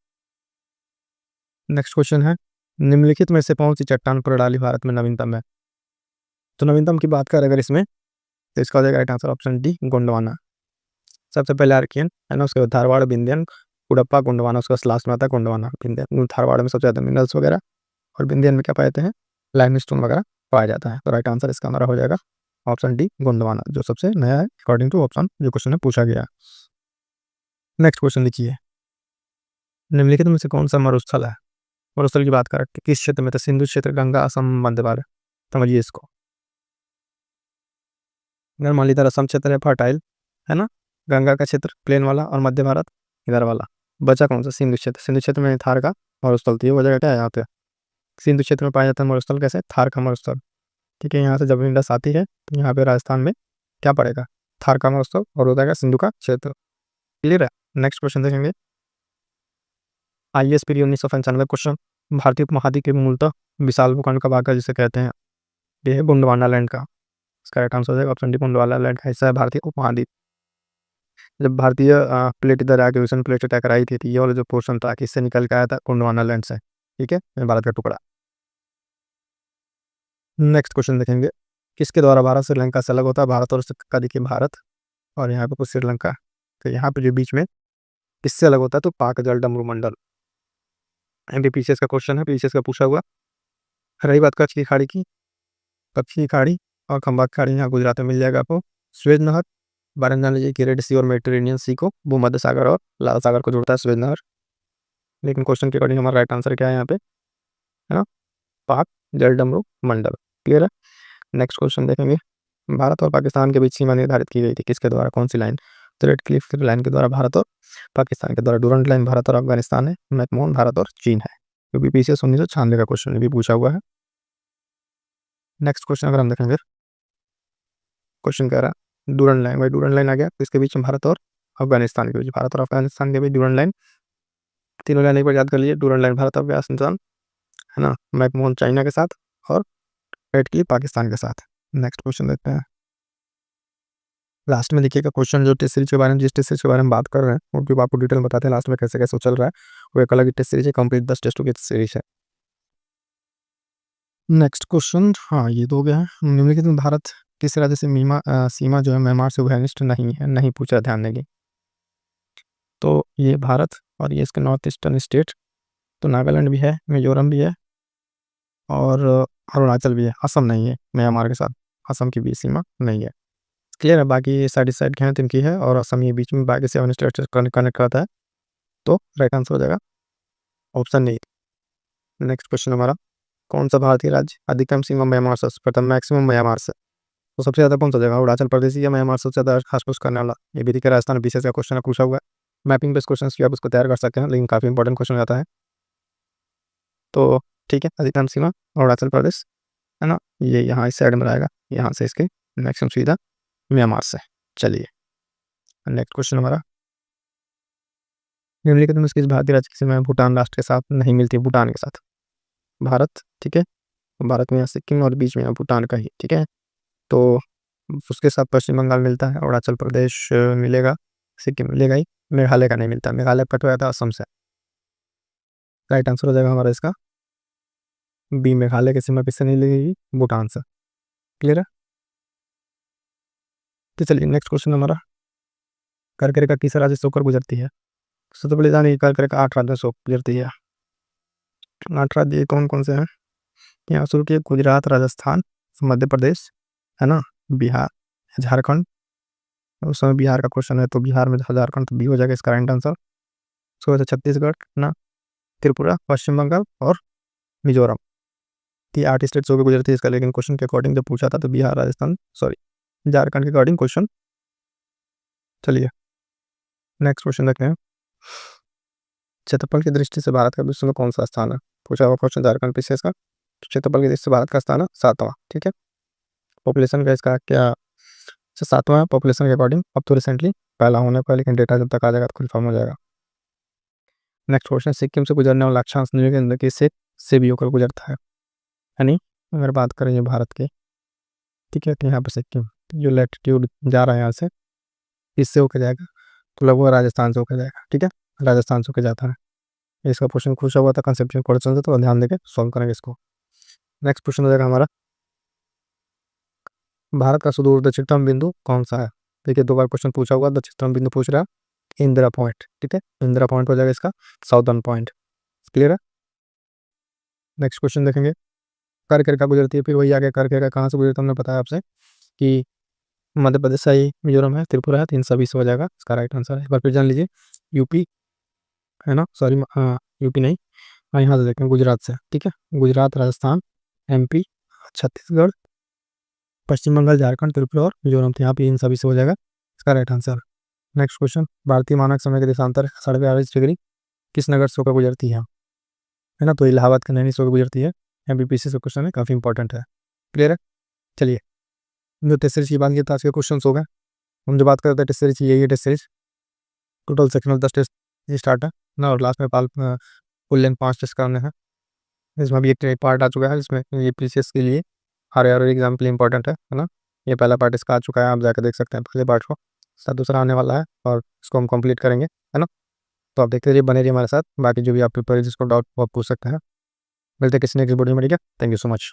S1: नेक्स्ट क्वेश्चन है, निम्नलिखित में से कौन सी चट्टान प्रणाली भारत में नवीनतम है? तो नवीनतम की बात करें अगर इसमें, तो इसका हो जाएगा right answer option D, Gondwana. सबसे पहले आर्कियन है ना, उसके बाद धारवाड़, विंध्यन, कुडप्पा, गोंडवाना, उसके बाद लास्ट में आता है गोंडवाना। विंध्यन, धारवाड़ में सबसे ज़्यादा मिनरल्स वगैरह, और विंध्यन में क्या पाते हैं, लाइमस्टोन वगैरह पाया जाता है। तो राइट आंसर इसका हमारा हो जाएगा ऑप्शन डी, गोंडवाना, जो सबसे नया है अकॉर्डिंग टू ऑप्शन जो क्वेश्चन में पूछा गया। नेक्स्ट क्वेश्चन लिखिए, निम्नलिखित में से कौन सा मरुस्थल है? मरुस्थल की बात करें तो किस क्षेत्र में? तो सिंधु क्षेत्र, गंगा, असम, मध्य भारत। समझिए इसको, अगर मान लीजिए असम क्षेत्र है फर्टाइल, है ना, गंगा का क्षेत्र प्लेन वाला, और मध्य भारत इधर वाला, बचा कौन सा? सिंधु क्षेत्र। सिंधु क्षेत्र में थार का मरुस्थल, तो ये हो जाएगा क्या यहाँ पे? सिंधु क्षेत्र में पाया जाता है मरुस्थल, कैसे? थार का मरुस्थल। ठीक है, यहाँ से जब इंडस आती है तो यहाँ पे राजस्थान में क्या पड़ेगा? थार का मरुस्थल, और हो जाएगा सिंधु का क्षेत्र। क्लियर है? नेक्स्ट क्वेश्चन देखेंगे, IAS पीरी 1995 क्वेश्चन, भारतीय उपमहाद्वीप के मूलतः विशाल भूखंड का भाग जिसे कहते हैं, ये है गोंडवाना लैंड का। इसका राइट आंसर हो जाएगा ऑप्शन डी, गोंडवाना लैंड का हिस्सा है भारतीय उपमहाद्वीप। जब भारतीय प्लेट इधर आके ओशन प्लेट से टकराई थी, तो ये वाला जो पोर्शन था किससे निकल के आया था? गोंडवाना लैंड से। ठीक है, भारत का टुकड़ा। नेक्स्ट क्वेश्चन देखेंगे, किसके द्वारा भारत श्रीलंका से अलग होता है? भारत और श्रीलंका, देखिए भारत और यहाँ पे कुछ श्रीलंका, तो यहाँ पे जो बीच में किससे अलग होता है? तो पाक जल डमरू मंडल। MBPCS का क्वेश्चन है, PCS का पूछा हुआ। रही बात कच्छ की खाड़ी की, कच्छ की खाड़ी और खंबात खाड़ी यहाँ गुजरात में मिल जाएगा आपको। स्वेज नहर, बारे में जान लीजिए कि रेड सी और मेडिटेरेनियन सी को, भूमध्य सागर और लाल सागर को जोड़ता है स्वेज नहर। लेकिन क्वेश्चन के अकॉर्डिंग हमारा राइट आंसर क्या है यहाँ पे? है ना, पाक जल डमरू मंडल। क्लियर है? नेक्स्ट क्वेश्चन देखेंगे, भारत और पाकिस्तान के बीच सीमा निर्धारित की गई थी किसके द्वारा? कौन सी लाइन? तो रेड क्लिफ लाइन के द्वारा भारत और पाकिस्तान के द्वारा। डूरंट लाइन भारत और अफगानिस्तान है। मैकमोहन भारत और चीन है। क्योंकि PCS 1996 का क्वेश्चन भी पूछा हुआ है। नेक्स्ट क्वेश्चन अगर हम देखेंगे, क्वेश्चन कह रहा है डूरंट लाइन, भाई डूरंट लाइन आ गया, इसके बीच में भारत और अफगानिस्तान के बीच, भारत और अफगानिस्तान के बीच डूरंट लाइन। तीनों लाइन एक बार याद कर लीजिए, डूरंट लाइन भारत और अफगानिस्तान, है ना, मैकमोहन चाइना के साथ, और रेड क्लिफ पाकिस्तान के साथ। नेक्स्ट क्वेश्चन देखते हैं, लास्ट में देखिएगा क्वेश्चन जो टेस्ट सीरीज के बारे में, जिस टेस्ट सीरीज के बारे में बात कर रहे हैं उनकी आपको डिटेल बताते हैं लास्ट में कैसे कैसे चल रहा है। वो एक अलग टेस्ट सीरीज है, कंप्लीट 10 टेस्टों की सीरीज है। नेक्स्ट क्वेश्चन, हाँ ये तो हो गया है। निम्नलिखित में भारत किस राज्य से सीमा जो है म्यांमार से घनिष्ठ नहीं है? नहीं पूछा, ध्यान देंगे। तो ये भारत और ये इसके नॉर्थ ईस्टर्न स्टेट, तो नागालैंड भी है, मिजोरम भी है, और अरुणाचल भी है। असम नहीं है म्यांमार के साथ, असम की भी सीमा नहीं है। क्लियर है? बाकी साइड साइड के हैं तो इनकी है, और असम ये बीच में बाकी 7 स्टेट से कनेक्ट करता है। तो राइट आंसर हो जाएगा ऑप्शन नहीं। नेक्स्ट क्वेश्चन हमारा, कौन सा भारतीय राज्य अधिकतम सीमा म्यांमार से, प्रथम मैक्सिमम म्यांमार से? तो सबसे ज़्यादा कौन सा जगह? अरुणाचल प्रदेश या म्यांमार सबसे ज़्यादा घास करने वाला? ये भी देखिए राजस्थान विशेष का क्वेश्चन पूछा हुआ है। मैपिंग बेस्ड क्वेश्चन भी आप उसको तैयार कर सकते हैं, लेकिन काफ़ी इंपॉर्टेंट क्वेश्चन आता है। तो ठीक है, अधिकतम सीमा अरुणाचल प्रदेश, है ना, ये यहाँ इस साइड में रहेगा, यहाँ से इसके मैक्सिमम सीधा म्यांमार से। चलिए नेक्स्ट क्वेश्चन हमारा, निम्नलिखित में किस भारतीय राज्य की सीमा भूटान राष्ट्र के साथ नहीं मिलती? भूटान के साथ भारत, ठीक है, भारत में यहाँ सिक्किम और बीच में यहाँ भूटान का ही, ठीक है। तो उसके साथ पश्चिम बंगाल मिलता है, अरुणाचल प्रदेश मिलेगा, सिक्किम मिलेगा ही, मेघालय का नहीं मिलता। मेघालय कट था असम से। राइट आंसर हो जाएगा हमारा इसका बी, मेघालय की सीमा किससे नहीं लगेगी? भूटान से। क्लियर है? तो चलिए नेक्स्ट क्वेश्चन हमारा, कर्क रेखा किस राज्य से होकर गुजरती है? सबसे पहले जानिए कर्क रेखा 8 राज्यों से होकर गुजरती है। 8 राज्य कौन कौन से हैं? यहाँ शुरू किए, गुजरात, राजस्थान, मध्य प्रदेश, है ना, बिहार, झारखंड। उस समय बिहार का क्वेश्चन है, तो बिहार में झारखंड, तो बी हो जाएगा इसका राइट आंसर। उसके बाद छत्तीसगढ़, ना, त्रिपुरा, पश्चिम बंगाल और मिजोरम। ये 8 स्टेट्स होकर गुजरती है इसका, लेकिन क्वेश्चन के अकॉर्डिंग जब पूछा था तो बिहार, राजस्थान, सॉरी झारखंड के अकॉर्डिंग क्वेश्चन। चलिए नेक्स्ट क्वेश्चन देखते हैं, क्षेत्रफल की दृष्टि से भारत का विश्व में कौन सा स्थान है? पूछा हुआ क्वेश्चन झारखंड PCS का। क्षेत्रफल के देश से भारत का स्थान है 7वां। ठीक है, पॉपुलेशन का इसका क्या 7वां पॉपुलेशन के अकॉर्डिंग। अब तो रिसेंटली पहला होने पर, लेकिन डेटा जब तक आ जाएगा तो कन्फर्म हो जाएगा। नेक्स्ट क्वेश्चन, सिक्किम से गुजरने वाला अक्षांश निम्न के अंदर किससे से भी होकर गुजरता है। यानी अगर बात करें ये भारत के, ठीक है, तो यहाँ पर सिक्किम जो लैटिट्यूड जा रहा है यहाँ से, इससे होकर जाएगा तो लगभग राजस्थान से होकर जाएगा। ठीक है, राजस्थान से होकर जाता है। इसका क्वेश्चन पूछा हुआ था कंसेप्चुअल क्वेश्चन से, तो ध्यान देकर सॉल्व करेंगे इसको। नेक्स्ट क्वेश्चन हो जाएगा हमारा, भारत का सुदूर दक्षिणतम बिंदु कौन सा है। देखिए 2 बार क्वेश्चन पूछा हुआ, दक्षिणतम बिंदु पूछ रहा है, इंदिरा पॉइंट। ठीक है, इंदिरा पॉइंट हो जाएगा इसका साउदर्न पॉइंट। क्लियर है। नेक्स्ट क्वेश्चन देखेंगे, करके रेखा गुजरती है, फिर वही आगे करके रेखा कहाँ से गुजरती है, हमने बताया आपसे कि मध्य प्रदेश से ही मिजोरम है, त्रिपुरा है, तो इन सभी से हो जाएगा इसका राइट आंसर है। एक बार फिर जान लीजिए, यूपी है ना, सॉरी यूपी नहीं, यहाँ से देखें गुजरात से। ठीक है, गुजरात, राजस्थान, एमपी, छत्तीसगढ़, पश्चिम बंगाल, झारखंड, त्रिपुरा और मिजोरम, तो यहाँ पे इन सभी से हो जाएगा इसका राइट आंसर। नेक्स्ट क्वेश्चन, भारतीय मानक समय के देशांतर 48.5 डिग्री किस नगर से होकर गुजरती है ना, तो इलाहाबाद के नैनी से होकर गुजरती है। एमपीपीसी से क्वेश्चन है, काफ़ी इंपॉर्टेंट है। क्लियर है। चलिए, जो टेस्ट सीरीज की बात की, आज के क्वेश्चन हो गए। हम जो बात करते हैं टेस्ट सीरीज, यही है टेस्ट सीरीज। टोटल सेक्शन में 10 टेस्ट स्टार्ट है ना, और लास्ट में फुल लेंथ 5 टेस्ट करने हैं। इसमें भी एक पार्ट आ चुका है, जिसमें ये पीसीएस के लिए हर एग्जाम के लिए इंपॉर्टेंट है ना। ये पहला पार्ट इसका आ चुका है, आप जाकर देख सकते हैं पहले पार्ट को। साथ दूसरा आने वाला है और इसको हम कंप्लीट करेंगे, है ना। तो आप देखते रहिए, बने रहिए हमारे साथ। बाकी जो भी आप प्रिपेयर जिसको डाउट वो आप पूछ सकते हैं। मिलते हैं किसी नेक्स्ट वीडियो में, ठीक है। Thank you so much.